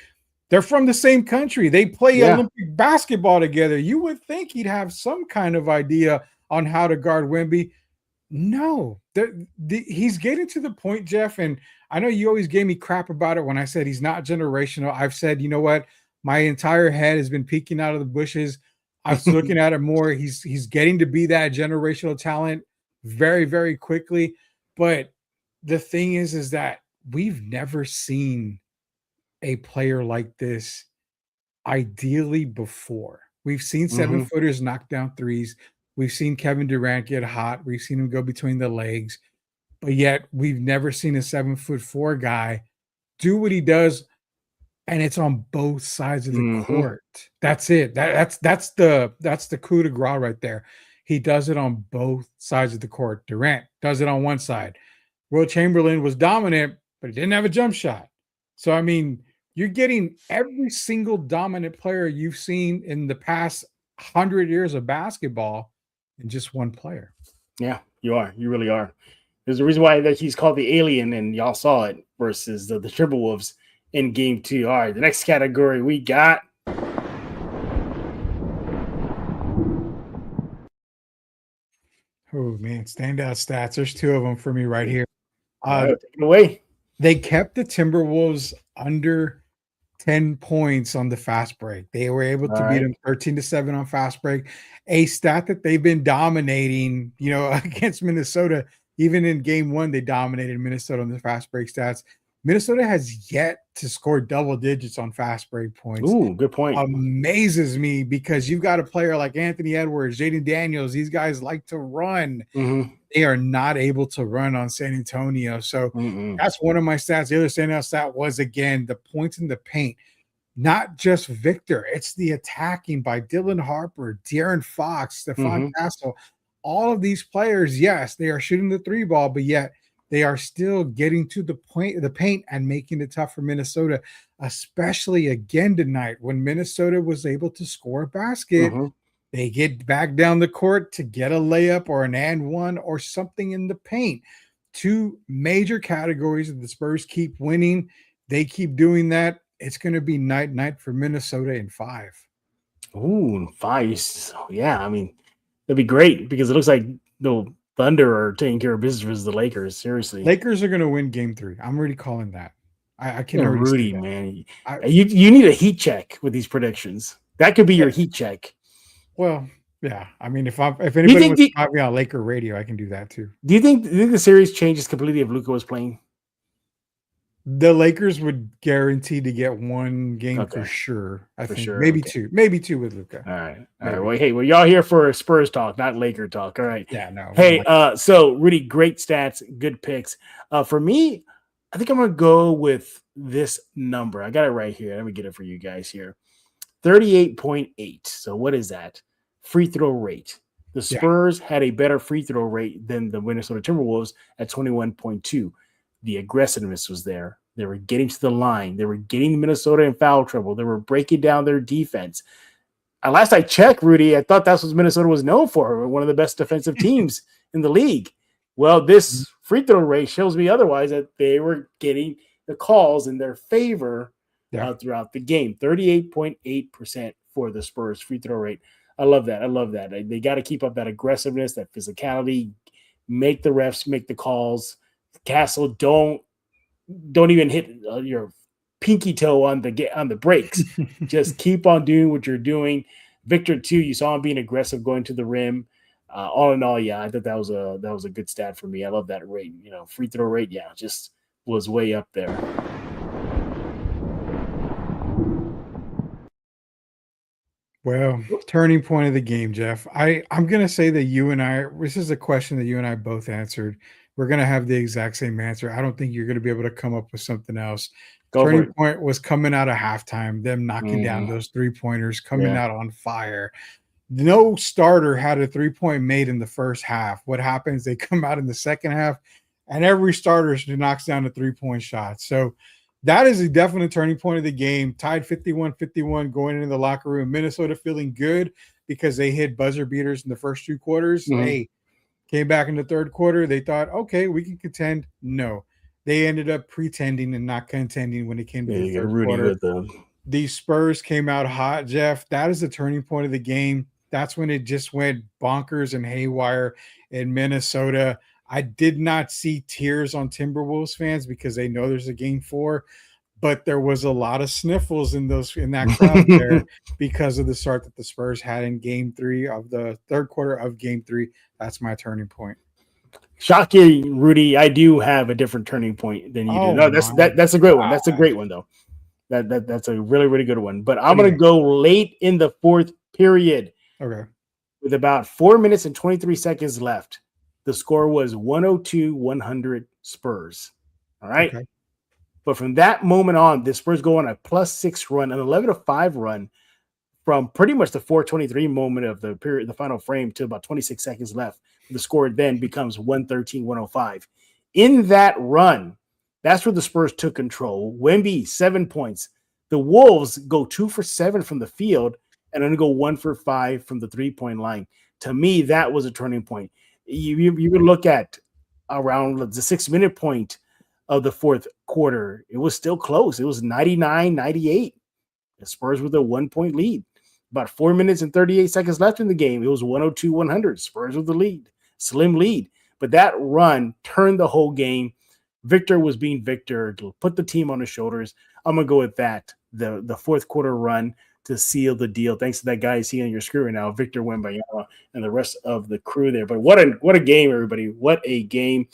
Speaker 3: they're from the same country. They play Olympic basketball together. You would think he'd have some kind of idea on how to guard Wemby. No, he's getting to the point, Jeff, and I know you always gave me crap about it when I said he's not generational. I've said, you know what? My entire head has been peeking out of the bushes. I was looking at it more. He's getting to be that generational talent very, very quickly. But the thing is that we've never seen a player like this ideally before. We've seen 7-footers knock down threes. We've seen Kevin Durant get hot. We've seen him go between the legs. But yet we've never seen a 7'4" guy do what he does, and it's on both sides of the court. That's it. That's the coup de grace right there. He does it on both sides of the court. Durant does it on one side. Will Chamberlain was dominant, but he didn't have a jump shot. So, I mean, you're getting every single dominant player you've seen in the past 100 years of basketball in just one player.
Speaker 2: Yeah, you are. You really are. There's a reason why that he's called the alien, and y'all saw it versus the Timberwolves in game 2. All right, the next category we got.
Speaker 3: Oh, man, standout stats. There's 2 of them for me right here.
Speaker 2: Take it away.
Speaker 3: They kept the Timberwolves under 10 points on the fast break. They were able to beat them 13-7 on fast break, a stat that they've been dominating, against Minnesota. Even in game 1, they dominated Minnesota on the fast break stats. Minnesota has yet to score double digits on fast break points.
Speaker 2: Ooh, good point.
Speaker 3: Amazes me because you've got a player like Anthony Edwards, Jaden Daniels. These guys like to run. They are not able to run on San Antonio. So that's one of my stats. The other standout stat was, again, the points in the paint. Not just Victor. It's the attacking by Dylan Harper, De'Aaron Fox, Stephon Castle. All of these players, yes, they are shooting the 3 ball, but yet they are still getting to the paint and making it tough for Minnesota, especially again tonight when Minnesota was able to score a basket. They get back down the court to get a layup or an and one or something in the paint. 2 major categories that the Spurs keep winning. They keep doing that. It's going to be night for Minnesota in 5.
Speaker 2: Ooh, 5. Yeah, I mean, that'd be great because it looks like the Thunder are taking care of business versus the Lakers. Seriously,
Speaker 3: Lakers are going to win game 3. I'm already calling that. I can already
Speaker 2: Rudy,
Speaker 3: say that.
Speaker 2: man, you need a heat check with these predictions. That could be your heat check.
Speaker 3: Well, yeah. I mean, if anybody wants to talk me on Laker radio, I can do that too.
Speaker 2: Do you think the series changes completely if Luka was playing?
Speaker 3: The Lakers would guarantee to get 1 game for sure. I think maybe 2, maybe 2 with Luka.
Speaker 2: All right. Well, hey, y'all here for Spurs talk, not Laker talk. All right.
Speaker 3: Yeah, no.
Speaker 2: Hey, so Rudy, great stats, good picks. For me, I think I'm gonna go with this number. I got it right here. Let me get it for you guys here. 38.8. So what is that? Free throw rate. The Spurs had a better free throw rate than the Minnesota Timberwolves at 21.2. The aggressiveness was there. They were getting to the line. They were getting Minnesota in foul trouble. They were breaking down their defense. Last I checked, Rudy, I thought that's what Minnesota was known for. One of the best defensive teams in the league. Well, this free throw rate shows me otherwise, that they were getting the calls in their favor throughout the game. 38.8% for the Spurs free throw rate. I love that. They got to keep up that aggressiveness, that physicality, make the refs make the calls. Castle, don't even hit your pinky toe on the brakes. Just keep on doing what you're doing. Victor too, you saw him being aggressive going to the rim. All in all, yeah, I thought that was a good stat for me. I love that rate. Free throw rate, yeah, just was way up there.
Speaker 3: Well, turning point of the game, Jeff. I'm going to say that this is a question that you and I both answered. We're going to have the exact same answer. I don't think you're going to be able to come up with something else. Turning point was coming out of halftime, them knocking down those 3-pointers, coming out on fire. No starter had a 3-point made in the first half. What happens? They come out in the second half, and every starter knocks down a 3-point shot. So that is a definite turning point of the game. Tied 51-51 going into the locker room. Minnesota feeling good because they hit buzzer beaters in the first 2 quarters. Hey, came back in the third quarter. They thought, okay, we can contend. No, they ended up pretending and not contending when it came to the third quarter. The Spurs came out hot, Jeff. That is the turning point of the game. That's when it just went bonkers and haywire in Minnesota. I did not see tears on Timberwolves fans because they know there's a game 4, but there was a lot of sniffles in that crowd there because of the start that the Spurs had in game 3 of the third quarter of game 3. That's my turning point.
Speaker 2: Shocking, Rudy. I do have a different turning point than you do. No, that's a great one. That's a great one though. That's a really, really good one. But I'm going to go late in the fourth period.
Speaker 3: Okay.
Speaker 2: With about 4 minutes and 23 seconds left. The score was 102-100 Spurs. All right. Okay. But from that moment on, the Spurs go on a +6 run, an 11-5 run from pretty much the 4:23 moment of the period, the final frame, to about 26 seconds left. The score then becomes 113-105. In that run, that's where the Spurs took control. Wemby, 7 points. The Wolves go 2 for 7 from the field and only go 1 for 5 from the 3-point line. To me, that was a turning point. You would look at around the 6-minute point of the fourth quarter. It was still close. It was 99-98. The Spurs with a 1-point lead. About 4 minutes and 38 seconds left in the game. It was 102-100. Spurs with the lead. Slim lead. But that run turned the whole game. Victor was being Victor. Put the team on his shoulders. I'm going to go with that. The fourth quarter run to seal the deal. Thanks to that guy you see on your screen right now, Victor Wembanyama, and the rest of the crew there. But what a game, everybody. What a game.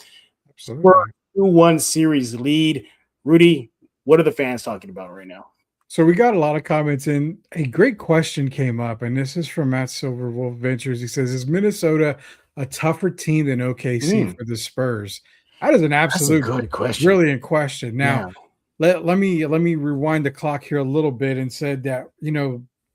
Speaker 3: Absolutely.
Speaker 2: 2-1 series lead. Rudy, what are the fans talking about right now?
Speaker 3: So we got a lot of comments in. A great question came up, and this is from Matt Silverwolf Ventures. He says, is Minnesota a tougher team than OKC for the Spurs? That is an absolute
Speaker 2: good question.
Speaker 3: Brilliant question. Now, let me rewind the clock here a little bit and said that,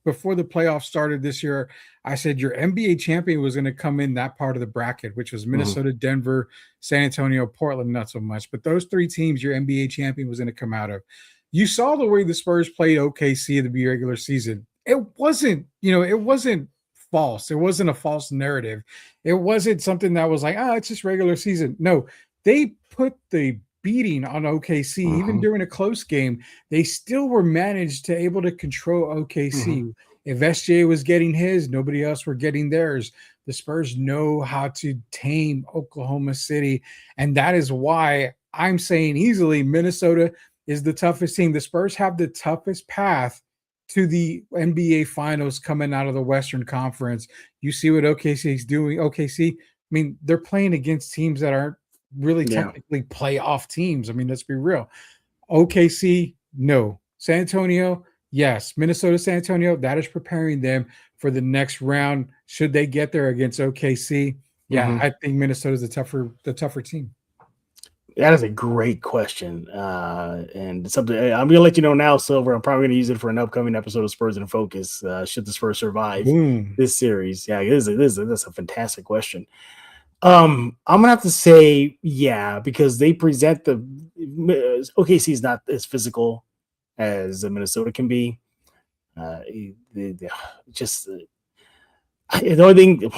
Speaker 3: before the playoffs started this year, I said your NBA champion was going to come in that part of the bracket, which was Minnesota, Denver, San Antonio, Portland, not so much. But those 3 teams, your NBA champion was going to come out of. You saw the way the Spurs played OKC in the regular season. It wasn't false. It wasn't a false narrative. It wasn't something that was like, it's just regular season. No, they put the beating on OKC, even during a close game. They still were managed to able to control OKC. If SGA was getting his, nobody else were getting theirs. The Spurs know how to tame Oklahoma City, and that is why I'm saying easily Minnesota is the toughest team. The Spurs have the toughest path to the NBA Finals coming out of the Western Conference. You see what OKC is doing. OKC, they're playing against teams that aren't really technically playoff teams. Let's be real. OKC, no. San Antonio, yes. Minnesota, San Antonio, that is preparing them for the next round. Should they get there against OKC? Yeah, I think Minnesota's the tougher team.
Speaker 2: That is a great question. And something I'm going to let you know now, Silver. I'm probably going to use it for an upcoming episode of Spurs in Focus. Should the Spurs survive this series? Yeah, that's a fantastic question. I'm gonna have to say because they present the OKC is not as physical as Minnesota can be. The only thing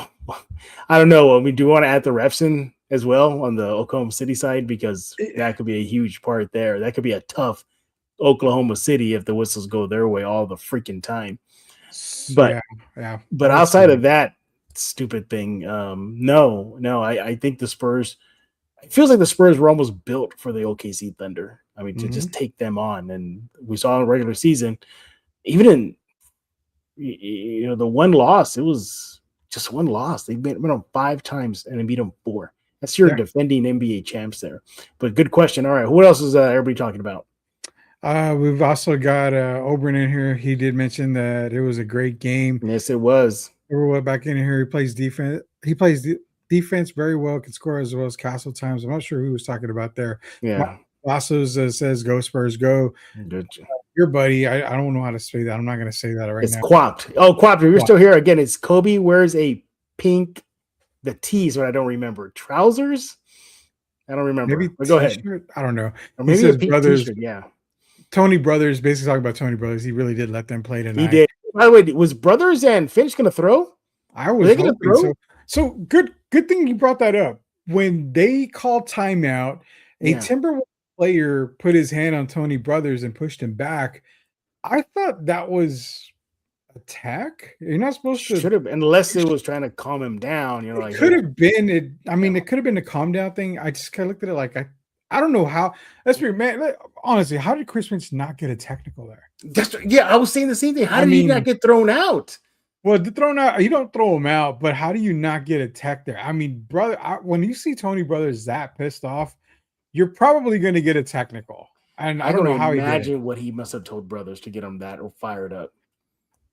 Speaker 2: I don't know. Do you want to add the refs in as well on the Oklahoma City side, because that could be a huge part there. That could be a tough Oklahoma City if the whistles go their way all the freaking time. But
Speaker 3: yeah.
Speaker 2: but
Speaker 3: We'll
Speaker 2: outside
Speaker 3: see.
Speaker 2: of that stupid thing, no, I think the Spurs. It feels like the Spurs were almost built for the OKC Thunder. I mean, to just take them on, and we saw in the regular season, even in the one loss, it was just one loss. They went on 5 times and they beat them 4. That's your defending NBA champs there. But good question. All right, what else is everybody talking about?
Speaker 3: We've also got Oberyn in here. He did mention that it was a great game.
Speaker 2: Yes, it was.
Speaker 3: Everyone back in here. He plays defense. He plays defense very well. Can score as well as Castle times. I'm not sure who he was talking about there.
Speaker 2: Yeah.
Speaker 3: Also says "Go Spurs, go."
Speaker 2: Good.
Speaker 3: Your buddy. I don't know how to say that. I'm not going to say that right now.
Speaker 2: It's Quapt. Oh, Quapt. You're still here again. It's Kobe wears a pink. The T is what I don't remember. Trousers. I don't remember.
Speaker 3: Maybe
Speaker 2: go ahead.
Speaker 3: I don't know.
Speaker 2: Or maybe a pink
Speaker 3: brothers.
Speaker 2: T-shirt. Yeah.
Speaker 3: Tony Brothers, basically talking about Tony Brothers. He really did let them play tonight.
Speaker 2: He did. By the way, was Brothers and Finch going to throw?
Speaker 3: I was hoping so. So good thing you brought that up. When they called timeout, a Timberwolves player put his hand on Tony Brothers and pushed him back. I thought that was attack. You're not supposed to.
Speaker 2: Should have, unless it was trying to calm him down. You know,
Speaker 3: it could have been. It could have been a calm down thing. I just kind of looked at it like I don't know how. Let's be man. Honestly, how did Chris Finch not get a technical there?
Speaker 2: I was saying the same thing. How did he not get thrown out?
Speaker 3: Well, thrown out, you don't throw him out, but how do you not get a tech there? I mean, brother, when you see Tony Brothers that pissed off, you're probably going to get a technical. And I don't know how he did it.
Speaker 2: Imagine what he must have told Brothers to get him that or fired up.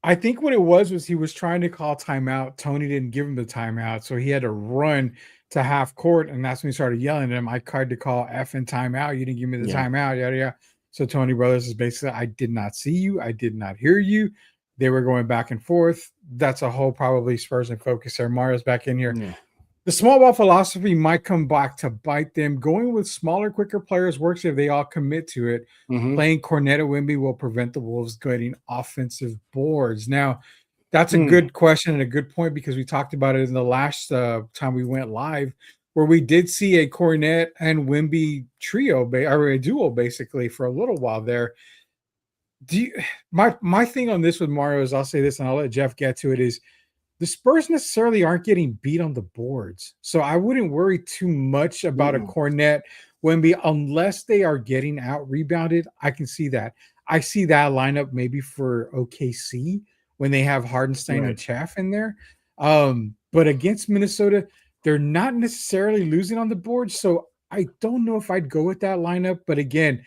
Speaker 3: I think what it was he was trying to call timeout. Tony didn't give him the timeout, so he had to run to half court, and that's when he started yelling at him. I tried to call effing timeout. You didn't give me the timeout, yada yada. So Tony Brothers is basically, I did not see you. I did not hear you. They were going back and forth. That's a whole probably Spurs and focus there. Mario's back in here. Yeah. The small ball philosophy might come back to bite them. Going with smaller, quicker players works if they all commit to it. Playing Cornetta Wemby will prevent the Wolves getting offensive boards. Now, that's a good question and a good point, because we talked about it in the last time we went live, where we did see a Cornette and Wemby trio, or a duo basically, for a little while there. My thing on this with Mario is, I'll say this and I'll let Jeff get to it, is the Spurs necessarily aren't getting beat on the boards. So I wouldn't worry too much about a Cornette Wemby unless they are getting out rebounded. I can see that. I see that lineup maybe for OKC when they have Hardenstein and Chaff in there. But against Minnesota, they're not necessarily losing on the board. So I don't know if I'd go with that lineup. But again,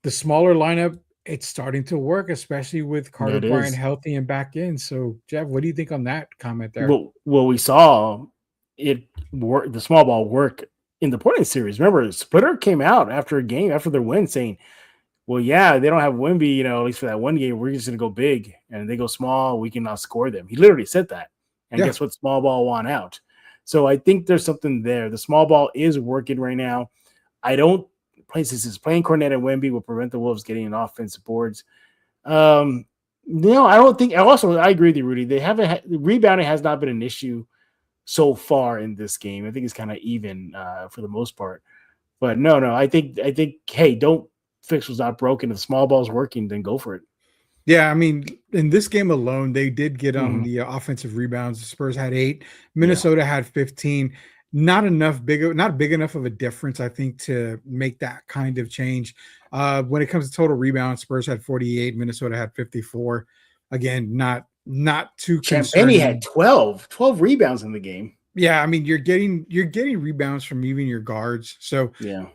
Speaker 3: the smaller lineup, it's starting to work, especially with Carter Bryant healthy and back in. So, Jeff, what do you think on that comment there?
Speaker 2: Well, we saw it work. The small ball work in the Portland series. Remember, Splitter came out after a game, after their win, saying, well, yeah, they don't have Wemby, at least for that one game. We're just going to go big, and they go small. We can outscore them. He literally said that. And guess what? Small ball won out. So I think there's something there. The small ball is working right now. I don't playing Cornette and Wemby will prevent the Wolves getting an offensive boards. No, I don't think. I agree with you, Rudy. They haven't rebounding has not been an issue so far in this game. I think it's kind of even for the most part. But no. I think. Hey, don't fix what's not broken. If the small ball's working, then go for it.
Speaker 3: Yeah, I mean, in this game alone, they did get on the offensive rebounds. The Spurs had 8. Minnesota had 15. Not big enough of a difference, I think, to make that kind of change. When it comes to total rebounds, Spurs had 48, Minnesota had 54. Again, not too concerning.
Speaker 2: Champagny had 12 rebounds in the game.
Speaker 3: Yeah, I mean, you're getting rebounds from even your guards. So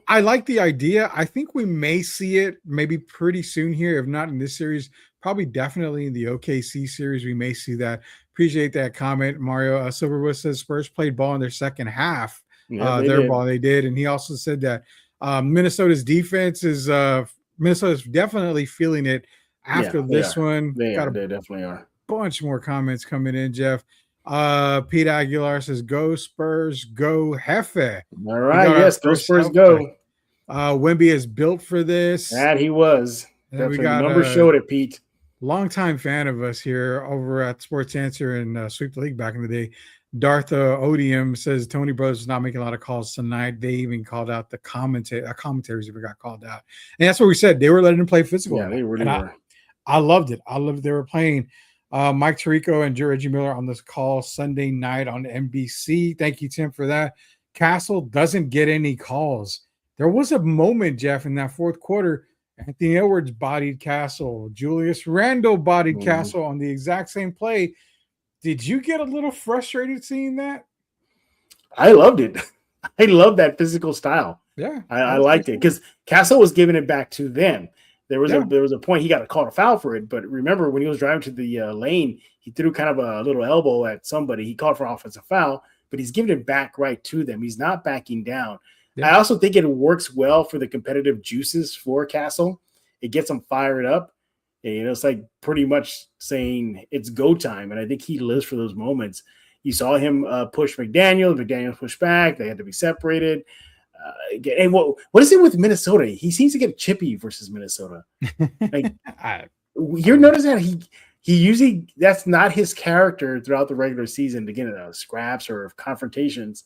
Speaker 3: I like the idea. I think we may see it maybe pretty soon here, if not in this series, probably definitely in the OKC series. We may see that. Appreciate that comment, Mario. Silverwood says Spurs played ball in their second half. Ball they did, and he also said that Minnesota's defense is Minnesota's definitely feeling it after this one.
Speaker 2: They definitely are.
Speaker 3: Bunch more comments coming in, Jeff. Pete Aguilar says, "Go Spurs, go Jefe."
Speaker 2: All right, yes, go Spurs, go.
Speaker 3: Wemby is built for this.
Speaker 2: That he was.
Speaker 3: And we got
Speaker 2: numbers showed it, Pete.
Speaker 3: Longtime fan of us here over at Sports Answer and Sweep the League back in the day. Darth Odium says Tony Brothers is not making a lot of calls tonight. They even called out the commentaries even got called out. And that's what we said. They were letting him play physical.
Speaker 2: Yeah, they really were.
Speaker 3: I loved it. I loved they were playing Mike Tirico and Reggie Miller on this call Sunday night on NBC. Thank you, Tim, for that. Castle doesn't get any calls. There was a moment, Jeff, in that fourth quarter. Anthony Edwards bodied Castle. Julius Randle bodied Castle on the exact same play. Did you get a little frustrated seeing that?
Speaker 2: I loved it. I love that physical style.
Speaker 3: Yeah,
Speaker 2: I liked it because Castle was giving it back to them. There was a point he got a call to foul for it, but remember when he was driving to the lane, he threw kind of a little elbow at somebody. He called for offensive foul, but he's giving it back right to them. He's not backing down. Yeah. I also think it works well for the competitive juices for Castle. It gets them fired up. And, it's like pretty much saying it's go time, and I think he lives for those moments. You saw him push McDaniel. McDaniel pushed back. They had to be separated. And what is it with Minnesota? He seems to get chippy versus Minnesota. Like you're noticing that he usually that's not his character throughout the regular season to get into scraps or confrontations.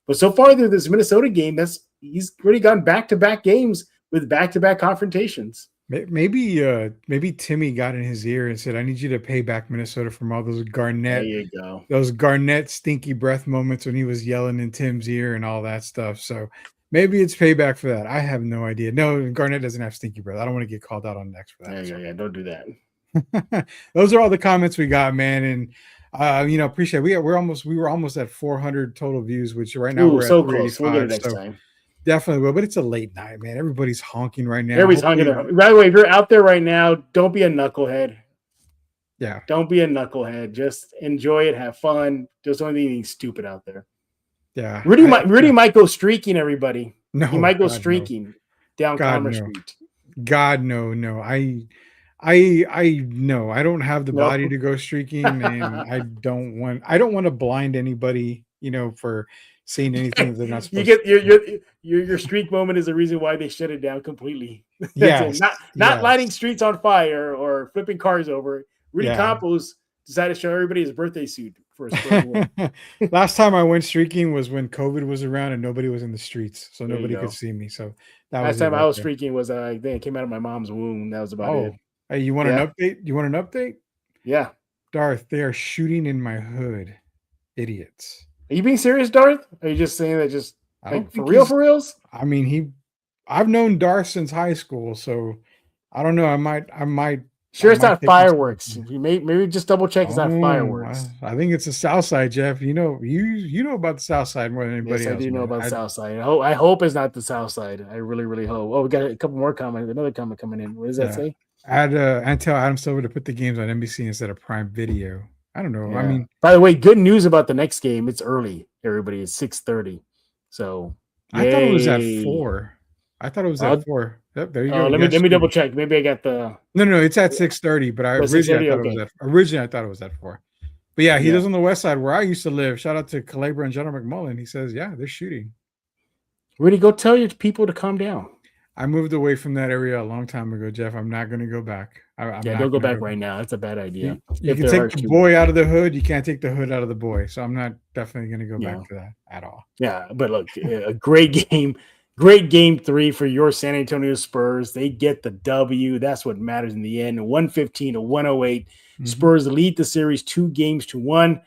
Speaker 2: But so far through this Minnesota game, he's already gone back-to-back games with back-to-back confrontations.
Speaker 3: Maybe Timmy got in his ear and said, "I need you to pay back Minnesota from all those Garnett stinky breath moments when he was yelling in Tim's ear and all that stuff." So maybe it's payback for that. I have no idea. No, Garnett doesn't have stinky breath. I don't want to get called out on next for that.
Speaker 2: Yeah, don't do that.
Speaker 3: Those are all the comments we got, man, and appreciate it. We were almost at 400 total views, which right now we're so at close. We'll get it next time. Definitely will, but it's a late night, man. Everybody's honking right now.
Speaker 2: Everybody's honking. By the way, if you're out there right now, don't be a knucklehead.
Speaker 3: Yeah.
Speaker 2: Don't be a knucklehead. Just enjoy it. Have fun. Just don't do anything stupid out there.
Speaker 3: Yeah.
Speaker 2: Rudy might go streaking, everybody.
Speaker 3: No.
Speaker 2: He might go streaking down Commerce Street.
Speaker 3: God, no. I no. I don't have the body to go streaking, and I don't want to blind anybody, for seeing anything that they're not supposed
Speaker 2: to. Your streak moment is the reason why they shut it down completely.
Speaker 3: Yes.
Speaker 2: Not lighting streets on fire or flipping cars over. Rudy Campos decided to show everybody his birthday suit for a Spurs win.
Speaker 3: Last time I went streaking was when COVID was around and nobody was in the streets, so nobody could see me. So
Speaker 2: last time I was streaking was I came out of my mom's womb. That was about it.
Speaker 3: Hey, you want an update? You want an update?
Speaker 2: Yeah.
Speaker 3: Darth, they are shooting in my hood. Idiots.
Speaker 2: Are you being serious, Darth? Are you just saying that just like for reals?
Speaker 3: I mean, I've known Darth since high school, so I don't know. I might.
Speaker 2: Sure, it's not fireworks. You maybe just double check it's not fireworks.
Speaker 3: I think it's the South Side, Jeff. You know about the South Side more than anybody else.
Speaker 2: I do know about the South Side. I hope it's not the South Side. I really, really hope. Oh, we got a couple more comments. Another comment coming in. What does that say?
Speaker 3: And tell Adam Silver to put the games on NBC instead of Prime Video. I don't know. Yeah. I mean,
Speaker 2: by the way, good news about the next game. It's early. Everybody, it's 6:30. So
Speaker 3: I thought it was at 4. I thought it was at 4. Yep, there you go.
Speaker 2: Let me double check. Maybe I got the.
Speaker 3: No, it's at 6:30. But originally I thought it was at 4. But yeah, he lives on the west side where I used to live. Shout out to Calabria and General McMullen. He says, yeah, they're shooting.
Speaker 2: Rudy, go tell your people to calm down.
Speaker 3: I moved away from that area a long time ago, Jeff. I'm not going to go back.
Speaker 2: Don't go back right now. That's a bad idea.
Speaker 3: You can take the boy out of the hood. You can't take the hood out of the boy. So I'm not definitely going to go back to that at all.
Speaker 2: Yeah, but look, a great game. Great game 3 for your San Antonio Spurs. They get the W. That's what matters in the end. 115-108. Mm-hmm. Spurs lead the series 2-1.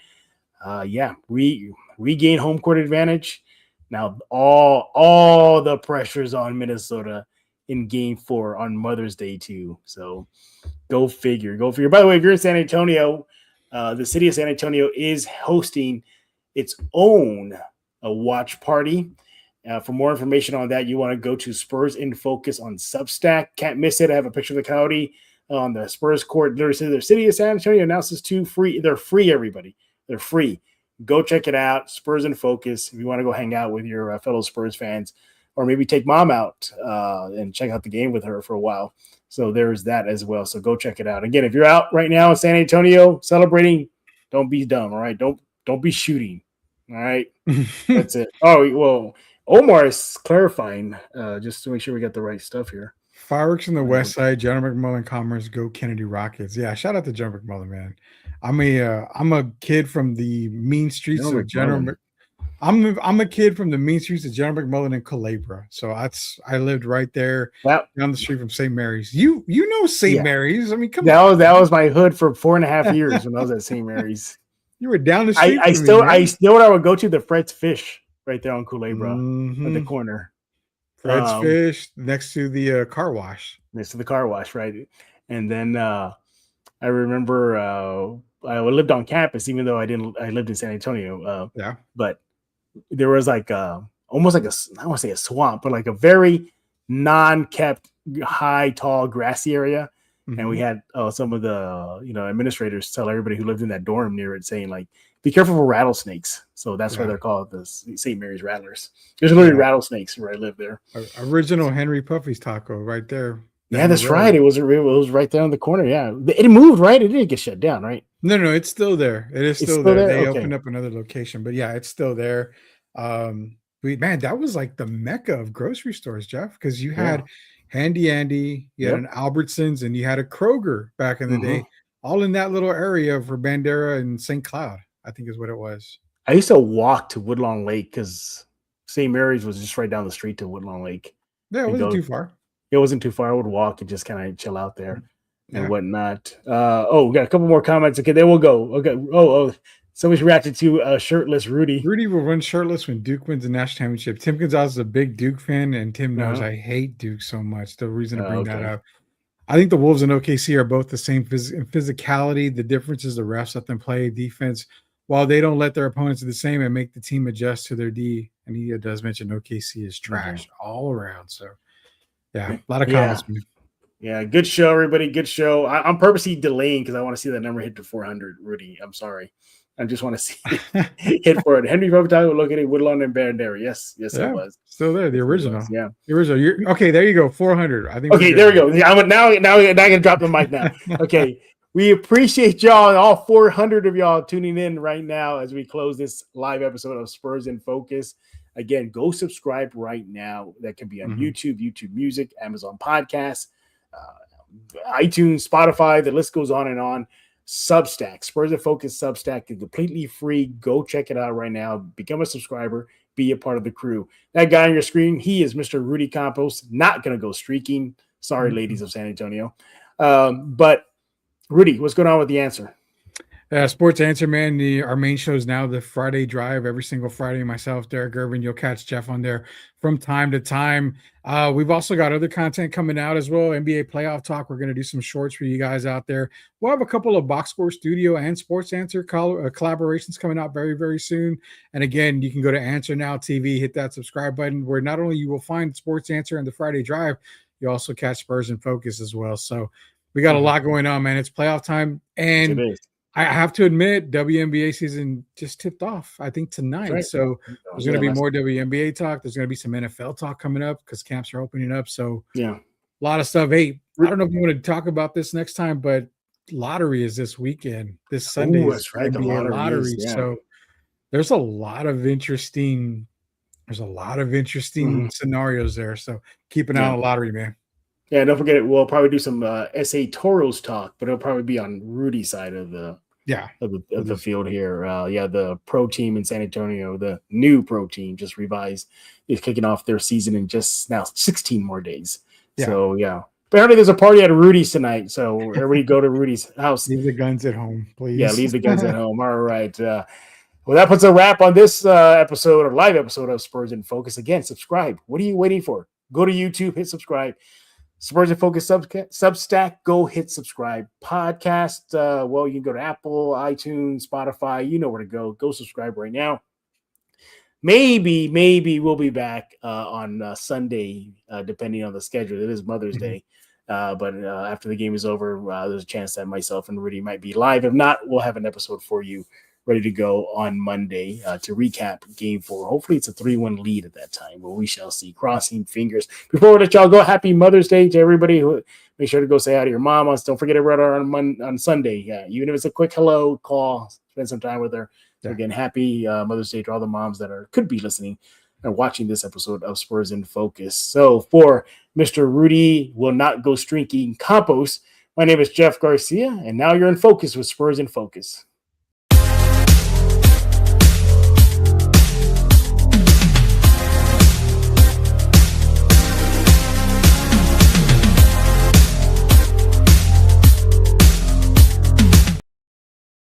Speaker 2: Regain home court advantage. Now all the pressure's on Minnesota in game 4 on Mother's Day too. So go figure. By the way, if you're in San Antonio, the city of San Antonio is hosting its own watch party. For more information on that, you want to go to Spurs in Focus on Substack. Can't miss it. I have a picture of the Coyote on the Spurs court. Their city of San Antonio announces 2 free. They're free, everybody. They're free. Go check it out. Spurs in Focus. If you want to go hang out with your fellow Spurs fans, or maybe take mom out and check out the game with her for a while. So there's that as well. So go check it out. Again, if you're out right now in San Antonio celebrating, don't be dumb. All right. Don't be shooting. All right. That's it. Oh, well, Omar is clarifying just to make sure we got the right stuff here.
Speaker 3: Fireworks in the West Side, General McMullen Commerce, go Kennedy Rockets. Yeah, shout out to General McMullen, man. I'm a kid from the mean streets of General. I'm a kid from the mean streets of General McMullen and Culebra. So I lived right there down the street from St. Mary's. You know St. Mary's. I mean, come on.
Speaker 2: That was my hood for 4.5 years when I was at St. Mary's.
Speaker 3: You were down the street.
Speaker 2: I still what I would go to the Fred's Fish right there on Culebra at the corner.
Speaker 3: Fred's Fish next to the car wash.
Speaker 2: Next to the car wash, right? And then I remember I lived on campus, even though I lived in San Antonio. But there was like almost like I don't want to say a swamp, but like a very non-kept, high, tall, grassy area. And we had some of the administrators tell everybody who lived in that dorm near it, saying like, "Be careful for rattlesnakes." So that's why they're called the St. Mary's Rattlers. There's literally rattlesnakes where I live there.
Speaker 3: Original Henry Puffy's Taco right there.
Speaker 2: Yeah, that's right. It was right there in the corner. Yeah, it moved, right? It didn't get shut down, right?
Speaker 3: No, it's still there. It is still there. They opened up another location, but yeah, it's still there. Man, that was like the mecca of grocery stores, Jeff, because you had Handy Andy, you had an Albertsons, and you had a Kroger back in the day, all in that little area for Bandera and St. Cloud, I think is what it was.
Speaker 2: I used to walk to Woodlawn Lake because St. Mary's was just right down the street to Woodlawn Lake.
Speaker 3: Yeah, it wasn't too far.
Speaker 2: It wasn't too far. I would walk and just kind of chill out there and whatnot. We got a couple more comments. Okay, there we'll go. Okay. Somebody's reacted to shirtless Rudy.
Speaker 3: Rudy will run shirtless when Duke wins the national championship. Tim Gonzalez is a big Duke fan, and Tim knows I hate Duke so much. The reason to bring that up. I think the Wolves and OKC are both the same physicality. The difference is the refs let them play defense while they don't let their opponents do the same and make the team adjust to their D. And he does mention OKC is trash all around. So, yeah, a lot of comments.
Speaker 2: Yeah, good show, everybody. Good show. I'm purposely delaying because I want to see that number hit to 400, Rudy. I'm sorry. I just want to see hit for it. Henry Robitaille, look at it, Woodlawn and Bandera. Yes, it was.
Speaker 3: Still there, the original. The original. Okay, there you go, 400. I think.
Speaker 2: Okay, there we go. Yeah, now I can drop the mic now. Okay, we appreciate y'all, all 400 of y'all tuning in right now as we close this live episode of Spurs in Focus. Again, go subscribe right now. That can be on YouTube, YouTube Music, Amazon Podcasts, iTunes, Spotify. The list goes on and on. Substack, Spurs in Focus Substack is completely free. Go check it out right now. Become a subscriber. Be a part of the crew. That guy on your screen, he is Mr. Rudy Campos. Not going to go streaking. Sorry, ladies of San Antonio. But Rudy, what's going on with the answer?
Speaker 3: Sports Answer, man. Our main show is now the Friday Drive. Every single Friday, myself, Derek Irvin, you'll catch Jeff on there from time to time. We've also got other content coming out as well. NBA playoff talk. We're going to do some shorts for you guys out there. We'll have a couple of Box Score Studio and Sports Answer collaborations coming out very, very soon. And again, you can go to Answer Now TV, hit that subscribe button, where not only you will find Sports Answer and the Friday Drive, you also catch Spurs in Focus as well. So we got a lot going on, man. It's playoff time. And I have to admit, WNBA season just tipped off, I think, tonight. Right. So there's going to be more WNBA talk. There's going to be some NFL talk coming up because camps are opening up. So a lot of stuff. Hey, I don't know if you want to talk about this next time, but lottery is this weekend. This Sunday is
Speaker 2: right. The lottery.
Speaker 3: So there's a lot of interesting scenarios there. So keep an eye on the lottery, man.
Speaker 2: Yeah, don't forget, we'll probably do some SA Toros talk, but it'll probably be on Rudy's side of the field here. The pro team in San Antonio, the new pro team, just revised, is kicking off their season in just now 16 more days. Yeah. So apparently there's a party at Rudy's tonight, so everybody go to Rudy's house.
Speaker 3: Leave the guns at home, please.
Speaker 2: Yeah, leave the guns at home. All right. Well, that puts a wrap on this episode or live episode of Spurs in Focus. Again, subscribe. What are you waiting for? Go to YouTube, hit subscribe. Spurs in Focus Substack, go hit subscribe. Podcast, you can go to Apple, iTunes, Spotify. You know where to go. Go subscribe right now. Maybe we'll be back on Sunday, depending on the schedule. It is Mother's Day. But after the game is over, there's a chance that myself and Rudy might be live. If not, we'll have an episode for you ready to go on Monday to recap Game 4. Hopefully it's a 3-1 lead at that time, but we shall see. Crossing fingers. Before we let y'all go, happy Mother's Day to everybody. Make sure to go say hi to your mom. Don't forget to run her on Sunday. Yeah, even if it's a quick hello, call, spend some time with her. So again, happy Mother's Day to all the moms that could be listening. and watching this episode of Spurs in Focus. So for Mr. Rudy will not go streaking Campos, my name is Jeff Garcia, and now you're in focus with Spurs in Focus.